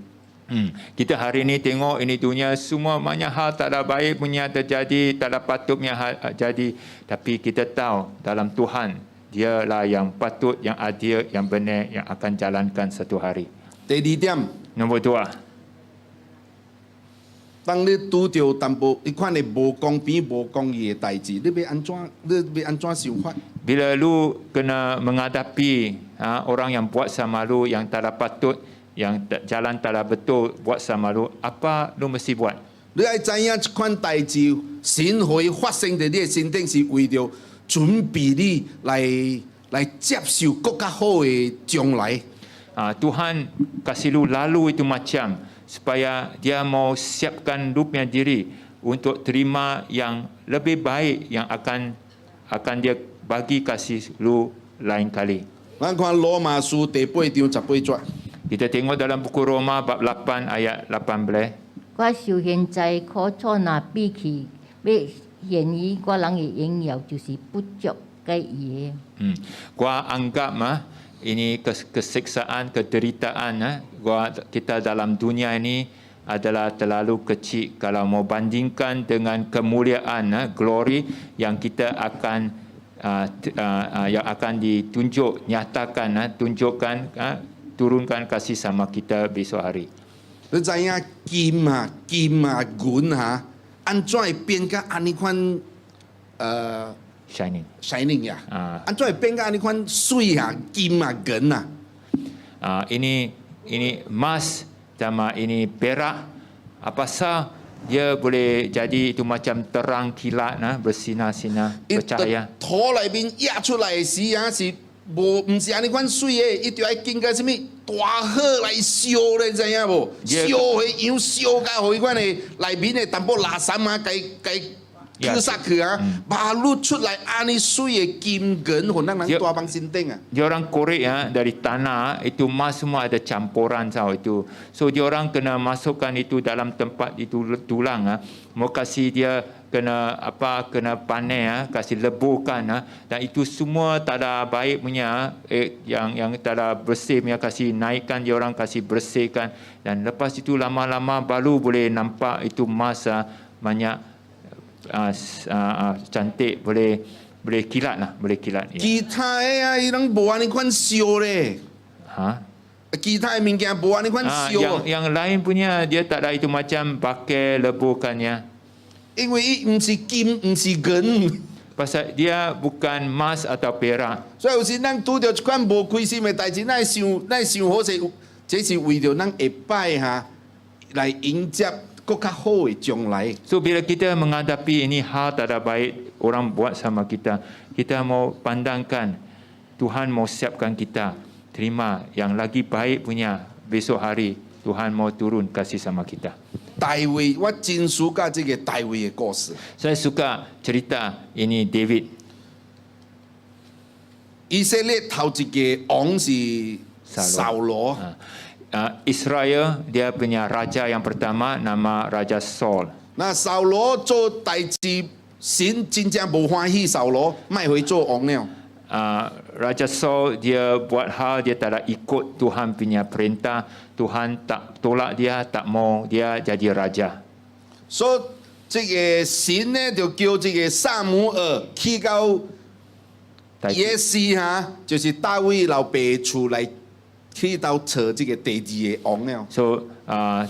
Kita hari ini tengok ini dunia semua banyak hal tak ada baik punya terjadi, tak ada patut punya hal jadi. Tapi kita tahu dalam Tuhan, dialah yang patut, yang adil, yang benar, yang akan jalankan satu hari.
第二点，
Nombor 2.
当你拄着淡薄一款的无公平、无公义的代志，你要安怎？你要安怎想法？
Bila lu kena menghadapi orang yang buat sama lu, yang tak ada patut, yang jalan tak ada betul buat sama lu, apa lu mesti buat?
你要知影这款代志，神会发生在你的身顶，是为着准备你来接受更加好的将来。
Tuhan kasih lu lalu itu macam supaya dia mau siapkan lu punya diri untuk terima yang lebih baik yang akan dia bagi kasih lu lain kali.
咱看罗马书第8章18节，
Kita tengok dalam buku Roma bab 8 ayat 18.
我受现在苦楚若比起要现于我人的荣耀，就是不足该伊的。
Gua anggap ini kesiksaan, kederitaan kita dalam dunia ini adalah terlalu kecil kalau mau bandingkan dengan kemuliaan, glory yang kita akan yang akan ditunjuk, nyatakan, tunjukkan, turunkan kasih sama kita besok hari.
你知影金银安怎会变甲安尼款
Shining.
shining 呀？安怎会变甲安尼款水金银啊？
Ini emas sama ini perak, apa sah dia boleh jadi itu macam terang kilat, bersinar-sinar,
伊
bercahaya.
土内面压出来的时是无，毋是安尼款水的，伊就要经过什么大火来烧咧，知影无？烧迄样烧甲互伊款的内面的淡薄垃圾该去杀去马路出来安尼水的金银，互咱人大放心顶啊！
Dia orang korek dari tanah itu emas semua ada campuran tau itu. So dia orang kena masukkan itu dalam tempat itu tulang mau kasih dia kena kena panen kasih leburkan dan itu semua tak ada baik punya yang tak ada bersih punya kasih naikkan, dia orang kasih bersihkan dan lepas itu lama-lama baru boleh nampak itu emas banyak cantik, boleh kilat lah, boleh kilat.
其他的伊拢无安尼款烧咧，其他的物件无安尼款烧，
yang lain punya dia tak ada itu macam pakai leburkannya.
因为伊毋是金，毋是银。
Pasal dia bukan emas atau perak.
所以有时咱拄着一款无开心的代志，咱会想好势，这是为着咱下摆来迎接更较好的将来。
So bila kita menghadapi ini hal tak ada baik orang buat sama kita, kita mau pandangkan Tuhan mau siapkan kita terima yang lagi baik punya besok hari. Tuhan mau turun kasih sama kita.
大卫，我真喜欢这个大卫的故事。
Saya suka cerita ini David.
以色列头一个王是扫罗。
Israel dia punya raja yang pertama nama Raja Saul.
那扫罗做代志，神真正无欢喜扫罗，卖回做王了。
Raja Saul dia buat hal dia tak ada ikut Tuhan punya perintah, Tuhan tak tolak dia, tak mau dia jadi raja.
所以这个神呢，就叫这个撒母耳去到耶西哈，就是大卫老爸厝来去到找这个第二个王了。
So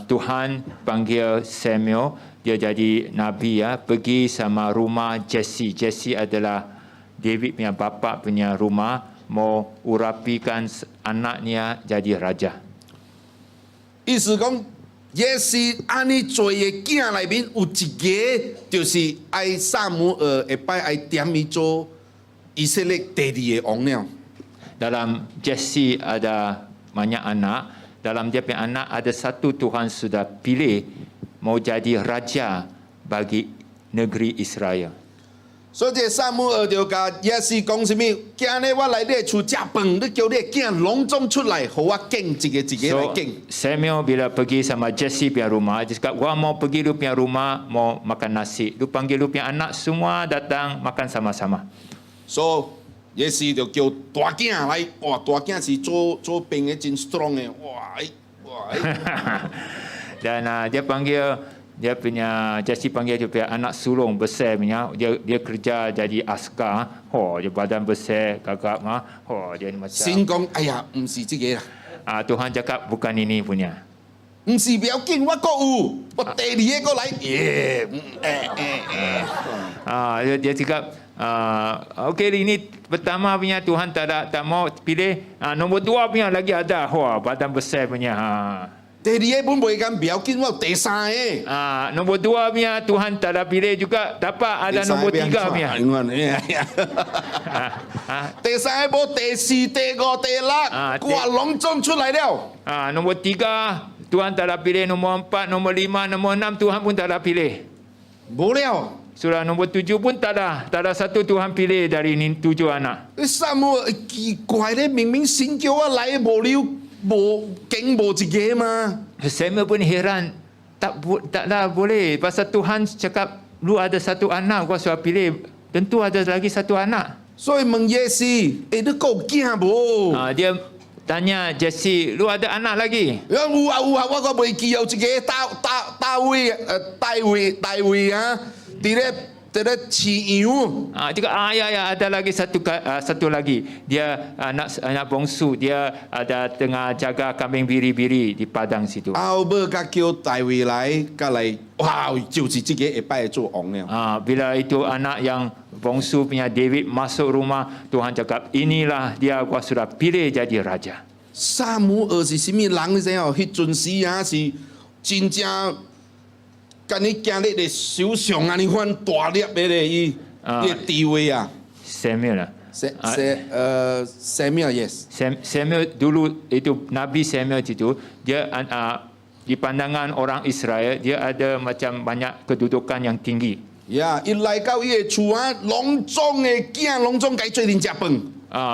Tuhan panggil Samuel dia jadi nabi ya, pergi sama rumah Jesse. Jesse adalah David punya bapa punya rumah, mau urapikan anaknya jadi raja.
意思讲，耶西安尼做的囝内面有一个，就是爱撒母耳下摆爱点伊做以色列第二个王了。
Dalam Jesse ada banyak anak. Dalam dia punya anak ada satu Tuhan sudah pilih mau jadi raja bagi negeri Israel.
所以这撒母耳就甲耶西讲什么？今日我来你的厝食饭，你叫你的囝隆重出来，互我敬一个一个来
So
敬。
Samuel bila pergi sama Jesse punya rumah, dia cakap, gua mau pergi lu punya rumah, mau makan nasi. Lu panggil lu punya anak semua datang makan sama-sama.
所以耶西就叫大囝来，哇，大囝是做兵的真 strong 的，哇
Dan dia panggil dia punya Jesse panggil dia punya anak sulung besar punya, dia kerja jadi askar. Dia badan besar gagap dia macam
神讲，哎呀，唔是这个啦，
Tuhan cakap bukan ini punya.
唔是不要紧，我国有，我第二个过来，耶，Dia
cakap okey ini pertama punya Tuhan tak mau pilih, nombor dua punya lagi ada, badan besar punya.
第二个本袂敢，不要紧，我有第三个。
Nombor dua punya Tuhan tak ada pilih juga, dapat ada nombor tiga punya.
第三个无第四、第五、第六，我隆重出来了。
Nombor tiga Tuhan tak ada pilih, nombor empat, nombor lima, nombor enam Tuhan pun tak ada pilih.
无了，
Surah nombor tujuh pun tak ada satu Tuhan pilih dari ini tujuh anak.
撒母耳奇怪咧，明明神叫我来，无你无竟无一个嘛。
Samuel pun heran, taklah boleh. Pasal Tuhan cakap, lu ada satu anak, gua suruh pilih. Tentu ada lagi satu anak.
所以问耶西，你还有囝无？
Dia tanya Jesse, lu ada anak lagi?
有啊，我个袂记有一个大卫啊，伫咧饲羊。
Dia kata, ya, ada lagi satu lagi. Dia anak bongsu, dia ada tengah jaga kambing biri-biri di padang situ.
后尾甲叫大卫来，甲来，哇，就是这个下摆做王了。
Bila itu anak yang bongsu punya David masuk rumah, Tuhan cakap, inilah dia gua sudah pilih jadi raja.
撒母耳是什么人？你知影？迄阵时啊，是真正。 跟你今日的首相啊，你看大粒的咧，伊地位啊。
Samuel lah.
Samuel yes。
Samuel dulu itu Nabi Samuel itu dia di pandangan orang Israel dia ada macam banyak kedudukan yang tinggi.
呀，伊来到伊的厝啊，隆重的囝，隆重该做阵食饭。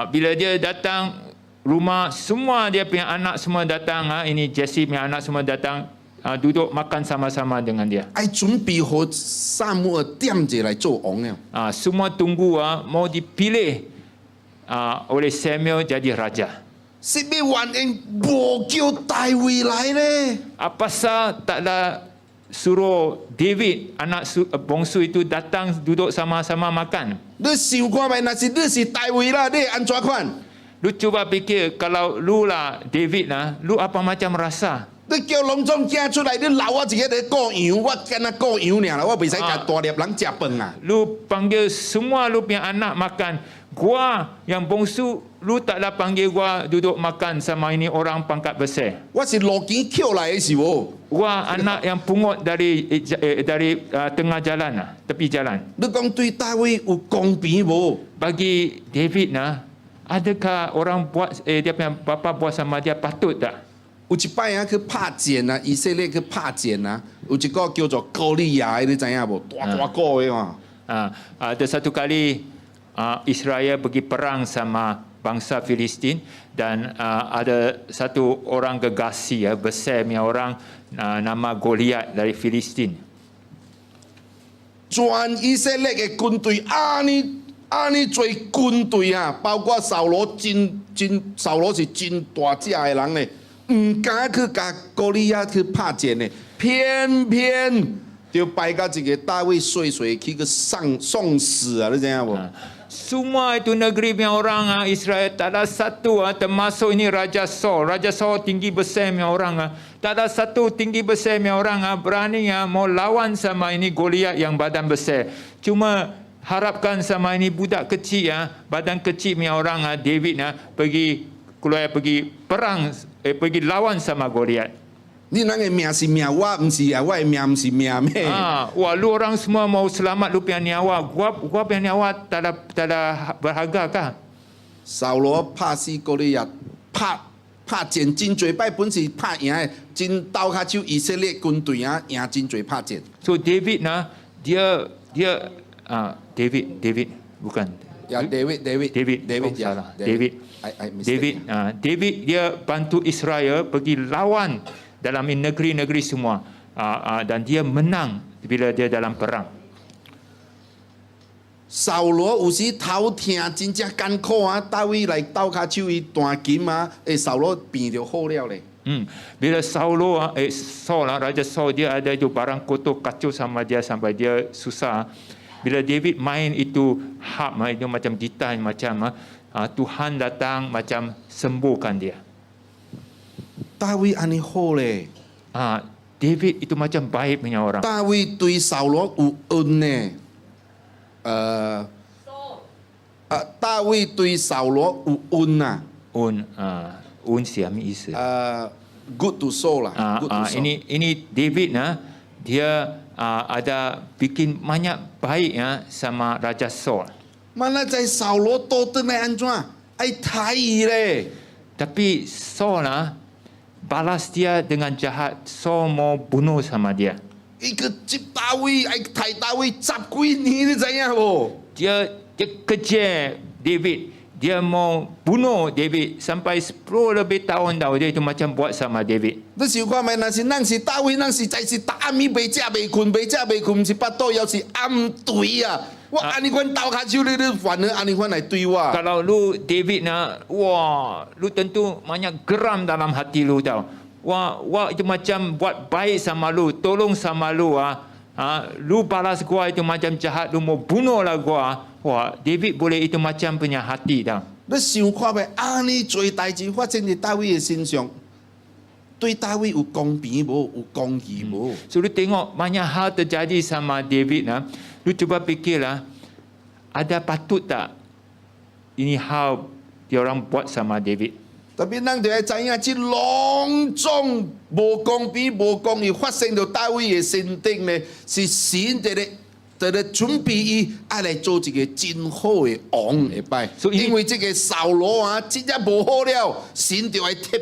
Bila dia datang rumah, semua dia punya anak semua datang. Ini Jesse punya anak semua datang. Duduk makan sama-sama dengan dia.
爱准备好撒母耳点者来做王了。
Semua tunggu mau dipilih oleh Samuel jadi raja.
什么原因无叫大卫来呢？
Apa pasal taklah suruh David anak bongsu itu datang duduk sama-sama makan?
你想看觅，若是你是大卫啦，你会安怎款？
Lu cuba fikir kalau lu lah David lah, lu apa macam rasa?
你叫隆重囝出来，你留我一个在顾羊，我干那顾羊尔啦，我袂使甲大粒人食饭啊。
Lu panggil semua lu punya anak makan. Gua yang bongsu, lu taklah panggil gua duduk makan sama ini orang pangkat besar.
我是路边捡来的是无？
Gua anak yang pungut dari tengah jalan lah, tepi jalan.
你讲对大卫有公平无？
Bagi David lah, adakah orang buat dia punya bapa buat sama dia patut tak?
有一摆啊去拍箭啊，以色列去拍箭啊，有一个叫做歌利亚的，你知影无？大个的嘛。
Ada satu kali Israel pergi perang sama bangsa Filistin dan ada satu orang gegasi besar punya orang nama Goliat dari Filistin.
全以色列嘅軍隊，安尼做軍隊啊，包括掃羅掃羅是真大隻嘅人咧，唔敢去甲哥利亞去拍戰咧，偏偏就敗到一個大衛碎去個送死啊！你知影無？
Semua itu negeri punya orang Israel tak ada satu termasuk ini Raja Saul. Raja Saul tinggi besar punya orang tak ada satu tinggi besar punya orang berani mau lawan sama ini Goliat yang badan besar. Cuma harapkan sama ini budak kecil badan kecil punya orang David pergi keluar pergi perang pergi lawan sama Goliat.
你那个命是命，我唔是啊，我的命唔是命咩？
Wah, lu orang semua mau selamat lu punya nyawa. Gua punya nyawa tak ada berharga kah?
掃羅拍死哥利亞，拍戰真濟擺，本是拍贏的，真鬥下手以色列軍隊贏真濟拍戰。
So David dia David bukan.
Ya David
oh,
ya.
salah. David
I mistake.
David dia bantu Israel pergi lawan dalam negeri-negeri semua dan dia menang bila dia dalam perang.
掃羅有時頭痛真正艱苦大衛來鬥下手伊斷金掃羅變就好了咧。
Bila Raja Saul dia ada itu barang kotor kacau sama dia sampai dia susah. Bila David main itu harp itu macam gitar macam Tuhan datang macam sembuhkan dia.
大衛安尼好咧，
David itu macam baik punya orang.
大衛對掃羅有恩呢。大衛對掃羅有恩啊。
Un siapa isa?
Good to Saul lah. Good to Saul.
Ini David dia ada bikin banyak baik sama Raja Saul.
Mana 在掃羅倒轉來安怎？愛殺伊咧。
Tapi Saul balas dia dengan jahat. Saul mau bunuh sama dia.
伊個接大衛，愛殺大衛10幾年，你知影無？
Dia kejar David. Dia mau bunuh David sampai 10 lebih tahun dah dia itu macam buat sama David.
你想看咪？那是咱是大衛，咱實在是打暗暝，袂食袂困，袂食袂困，毋是巴肚，要是暗對啊！我安尼款鬥下手，你反而安尼款來對我。
Kalau lu David wah, lu tentu banyak geram dalam hati lu tau. Wah itu macam buat baik sama lu, tolong sama lu lu balas gua itu macam jahat, lu mau bunuh lah gua. Wah, David boleh itu macam punya hati tau.
你想看咪？安尼做代志發生喺大衛嘅身上，對大衛有公平無？有公義無？
So lu tengok banyak hal terjadi sama David lu cuba fikirlah, ada patut tak ini hal dia orang buat sama David?
Tapi 咱就要知影，即隆重無公平、無公義發生喺大衛嘅身頂咧，是神在咧準備伊愛來做一個真好嘅王會擺。
所以
因為這個掃羅真正無好了，神就會特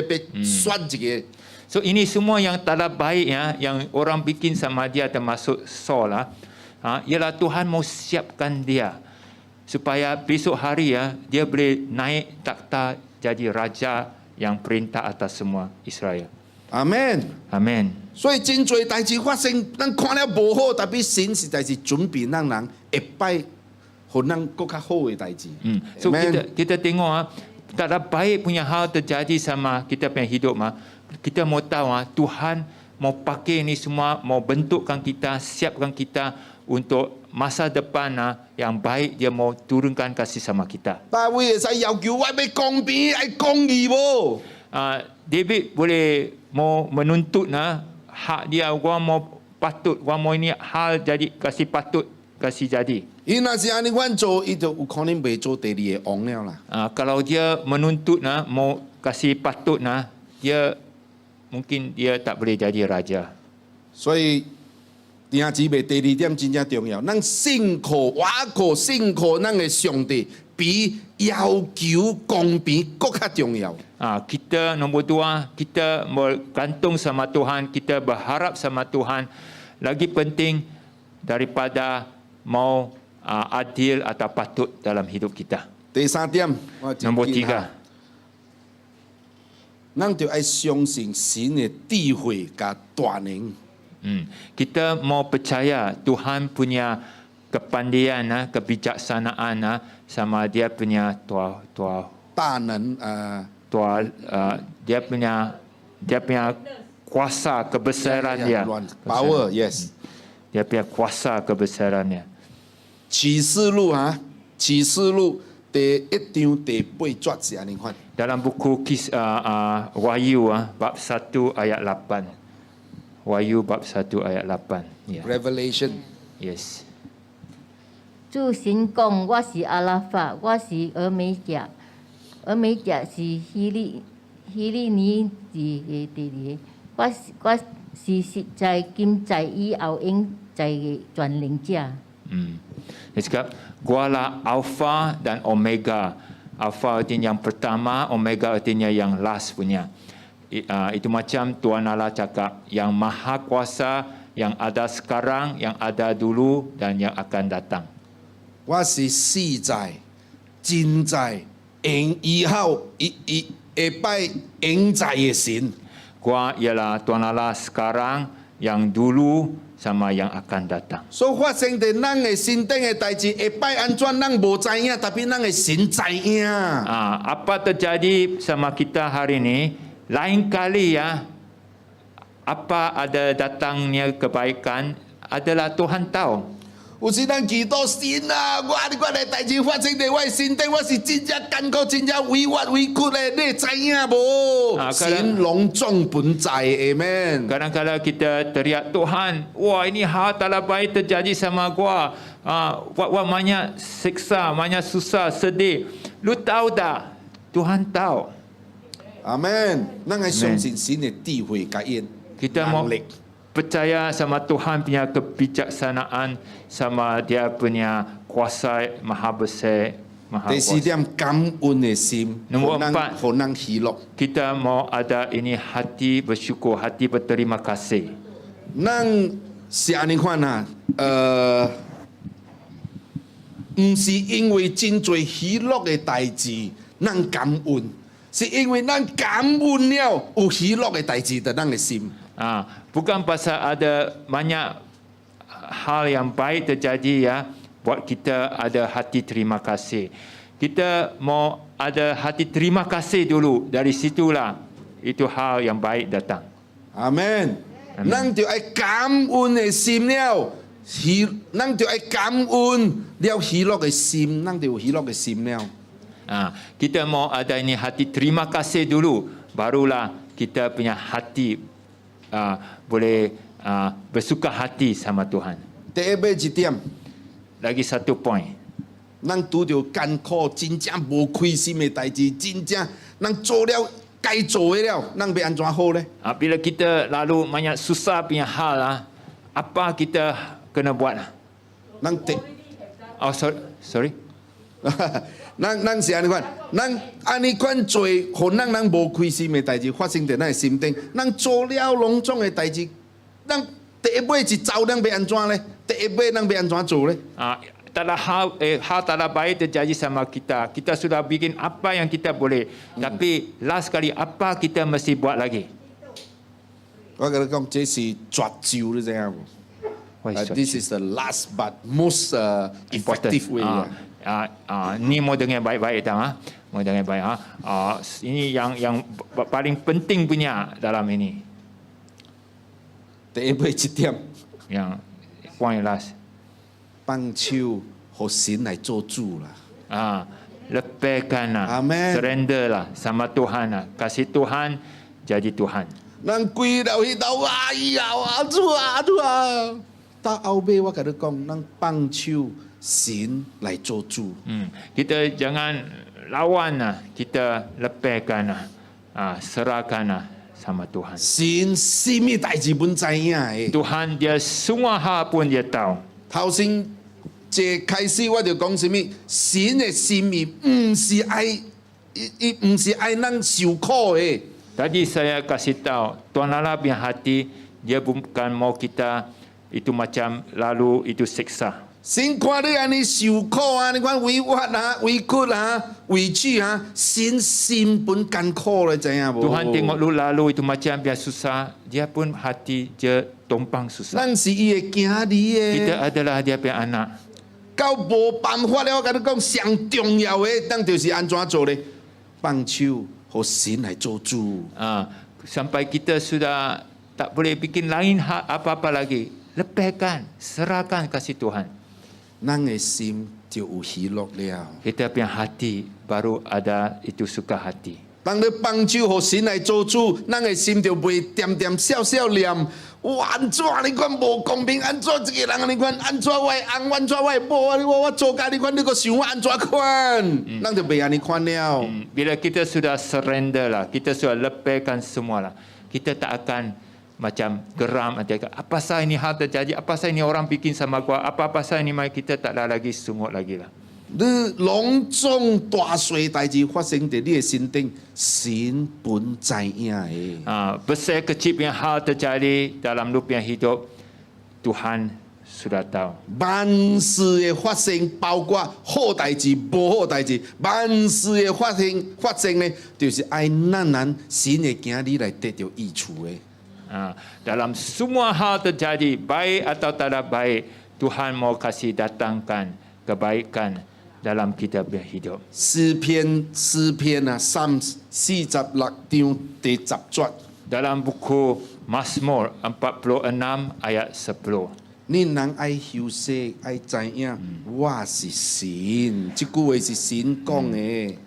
別選一個。
So ini semua yang tak baik yang orang bikin sama dia termasuk Saul ialah Tuhan mau siapkan dia supaya besok hari dia boleh naik takhta jadi raja yang perintah atas semua Israel.
Amen。
Amen.
所以真多代志發生，咱看了無好，但係神實在是準備讓人會擺，互咱更較好嘅代志。
So
Amen.
kita tengok tak ada baik punya hal terjadi sama kita punya hidup kita mau tahu Tuhan mau pakai ini semua, mau bentukkan kita, siapkan kita untuk masa depan yang baik. Dia mau turunkan kasih sama kita.
大衛會使要求我要公平，要公義無？
David boleh mau menuntut hak dia, gua mau patut, gua mau ini hal jadi kasih patut kasih jadi.
伊若是安尼款做，伊就有可能袂做第二個王了啦。
Kalau dia menuntut mau kasih patut dia mungkin dia tak boleh jadi raja.
所以弟兄姊妹，第二點真正重要，咱信靠咱嘅上帝，比要求公平更加重要。
Kita nombor 2, kita bergantung sama Tuhan, kita berharap sama Tuhan. Lagi penting daripada mau adil atau patut dalam hidup kita.
第三點，我就
Nombor
見下
3.
咱就要相信神嘅智慧甲大能。
Kita mau percaya Tuhan punya kepandaian, kebijaksanaan, sama dia punya
大能
dia punya kuasa kebesaran dia.
power yes。
Dia punya kuasa kebesarannya.
啟示錄啊，啟示錄第1章第8節是安尼款。
Dalam buku Wahyu bab 1 ayat 8. Wahyu bab 1 ayat 8. Ya.
Revelation。
Yes.
主神講：我是阿拉法，我是俄美甲，俄美甲是希利尼字嘅地理，我是實在今在以後永在嘅全能者。
Dia cakap, Gualah Alpha dan Omega. Alpha artinya yang pertama, Omega artinya yang last punya. Itu macam Tuan Allah cakap, yang maha kuasa, yang ada sekarang, yang ada dulu dan yang akan datang.
我是世在、今在、以後會拜永在嘅神。
Gua ialah Tuan Allah sekarang, yang dulu sama yang akan datang.
所以發生在咱嘅身頂嘅代志，會拜安怎咱無知影，tapi 咱嘅神知影。
Apa terjadi sama kita hari ini? Lain kali apa ada datangnya kebaikan adalah Tuhan tahu.
有時咱祈禱神啊，我嘅代志發生在我嘅身頂，我是真正艱苦、真正委屈委屈嘅，你知影無？神攏總本在，Amen。
Kadang-kadang kita teriak Tuhan, wah ini hal tak baik terjadi sama gua. Wah banyak siksa, banyak susah, sedih. Lu tahu tak? Tuhan tahu.
Amen。咱係相信神嘅智慧甲因
Kita mau
能力。
percaya sama Tuhan punya kebijaksanaan, sama dia punya kuasa maha besar, maha
第四
kuasa.
點，感恩嘅心，
Nombor
互
4.
咱喜樂。
Kita mau ada ini hati bersyukur, hati berterima kasih.
咱是安尼款啊，唔是因為真侪喜樂嘅代志，咱感恩，是因為咱感恩了有喜樂嘅代志在咱嘅心。
Bukan pasal ada banyak hal yang baik terjadi buat kita ada hati terima kasih. Kita mau ada hati terima kasih dulu, dari situlah itu hal yang baik datang.
阿門。咱就愛感恩嘅心了，咱就愛感恩了喜樂嘅心，咱就有喜樂嘅心了。
Kita mau ada ini hati terima kasih dulu, barulah kita punya hati boleh bersuka hati sama Tuhan.
第一尾一點，
Lagi satu poin.
咱拄着艱苦，真正無開心嘅代志，真正咱做了該做嘅了，咱要安怎好呢？
Bila kita lalu banyak susah punya hal apa kita kena buat?
咱第
Oh sorry.
咱是安尼款，咱安尼款做，互咱无開心嘅代志發生在咱嘅心頂，咱做了攏總嘅代志，咱第一尾一走，咱要安怎呢？第一尾咱要安怎做呢？
Tak ada hal tak ada baik terjadi sama kita. Kita sudah bikin apa yang kita boleh. Tapi last kali apa kita mesti buat lagi?
我甲你講，這是絕招，你知影無
What is？This
is the last but most effective way.
Ni mau dengar baik-baik dah. Mau dengar baik. Ini yang paling penting punya dalam ini.
第一尾一點，
Yang point last.
放手互神來做主啦。
Lepaskan
Amen.
Surrender lah sama Tuhan Kasih Tuhan jadi Tuhan.
咱跪了迄頭，哎呀，主啊，主啊！到後尾我甲你講，咱放手神來做主。
Kita jangan lawan kita lepaskan serahkan sama Tuhan.
神什麼代志本知影誒？
Tuhan dia semua hal pun dia tahu.
頭先一開始我就講什麼？神嘅心意唔是愛咱受苦嘅。
Tadi saya kasih tahu Tuhan Allah punya hati dia bukan mau kita itu macam lalu itu siksa.
神看你安尼受苦啊，你看委屈啊、委屈啊、委屈啊，神心本艰苦了，知影无？
Tuhan tengok lu lalu itu macam dia susah, dia pun hati dia tumpang susah.
咱是伊的囝儿
Kita
的，
adalah dia punya anak.
到无办法了，我跟你讲，上重要的，当就是安怎做咧？放手，互神来做主。
Sampai kita sudah tak boleh bikin lain apa-apa lagi, lepaskan, serahkan kasih Tuhan.
咱的心就有喜乐了。
Kita punya hati baru ada itu suka hati.
当你放手互神来做主，咱的心就袂点点笑笑念。哇，安怎你看无公平？安怎一个人你看安怎我的翁，安怎我的某，我做家你看你个想我安怎款？咱就袂安尼款了。
Bila kita sudah surrender lah, kita sudah lepaskan semua lah, kita tak akan macam geram nanti apa pasal ini hal terjadi, apa pasal ini orang bikin sama gua, apa pasal ini mai kita tak ada lagi sungguh lagi lah.
你隆重大小代志发生在你的身顶，神本知影的。
Besar kecil punya hal terjadi dalam lu punya hidup, Tuhan sudah tahu.
万事的发生，包括好代志、无好代志，万事的发生呢，就是爱咱人神的囝儿来得到益处的。
Dalam semua hal terjadi, baik atau tidak baik, Tuhan mau kasih datangkan kebaikan dalam kita punya hidup.
诗篇啊，46章第10节，
Dalam buku Mazmur 46 ayat 10.
恁人爱休息，爱知影，我是神。这句话是神讲的。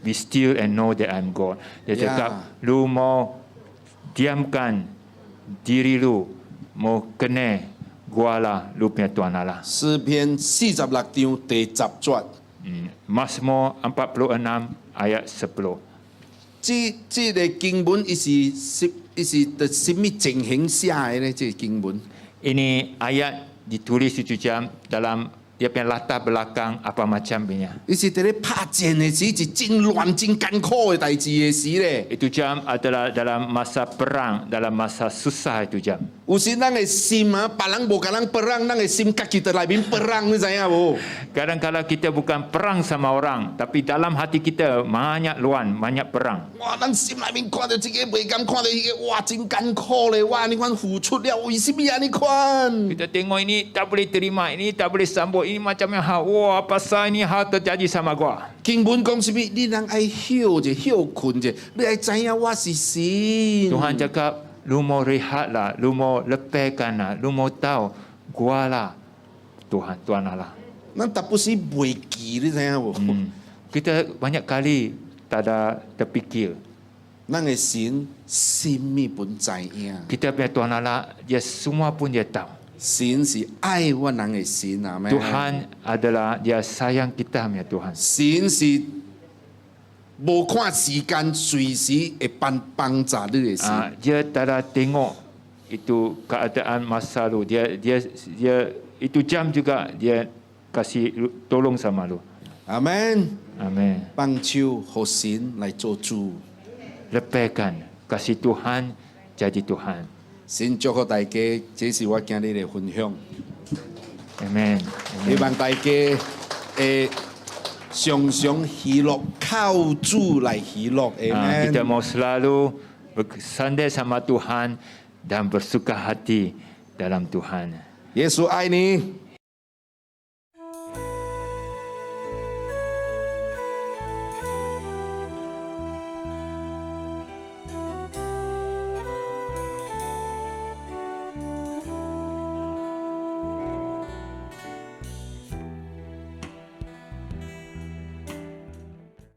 Be still and know that I'm God. Dia
Ya.
cakap, lu mau diamkan diri lu, mau kena gualah lu punya Tuhan Allah.
诗篇46章第10节。
Mazmur 46 ayat 10.
这个经文伊是的什么情形写的呢？这个经文。
Ini ayat ditulis itu jam dalam dia punya latar belakang apa macam punya.
伊是伫咧拍战的时，是真乱、真艰苦的代志的时咧。
Itu jam adalah dalam masa perang, dalam masa susah itu jam.
有时咱的心啊，别人无甲咱perang，咱的心家己在内面perang，你知影无？
Kadang-kadang kita bukan perang sama orang, tapi dalam hati kita banyak luan, banyak perang.
哇，咱心内面看到这个袂甘，看到迄个哇，真艰苦咧！哇，你看付出了，为什么安尼款？
Kita tengok ini tak boleh terima, ini tak boleh sambut, ini macam yang hal. Wah, apa pasal ini hal terjadi sama gua?
经文讲什么？你人爱休者，休困者，你爱知影我是神。
Tuhan cakap, lu mau rehat lah, lu mau lepaskan lah, lu mau tahu, gua lah Tuhan Allah.
咱达不是袂记，你知影无？
Kita banyak kali tak ada terfikir.
咱的神什么本知影？
Kita punya Tuhan Allah, dia semua pun dia tahu.
神是爱我人的神啊！
Tuhan adalah dia sayang kita punya Tuhan.
神是无看时间，随时会帮助你的神。
Dia tak ada tengok itu keadaan masa lu. Dia itu jam juga dia kasih tolong sama lu.
阿门。
Amin.
放手，互神来做主。
Lepaskan, kasih Tuhan jadi Tuhan.
神祝福大家，这是我今日的分享。
Amin.
希望大家会常常喜乐，靠主来喜乐。
Kita
阿门。
mau selalu bersandar sama Tuhan dan bersuka hati dalam Tuhan.
耶稣爱你。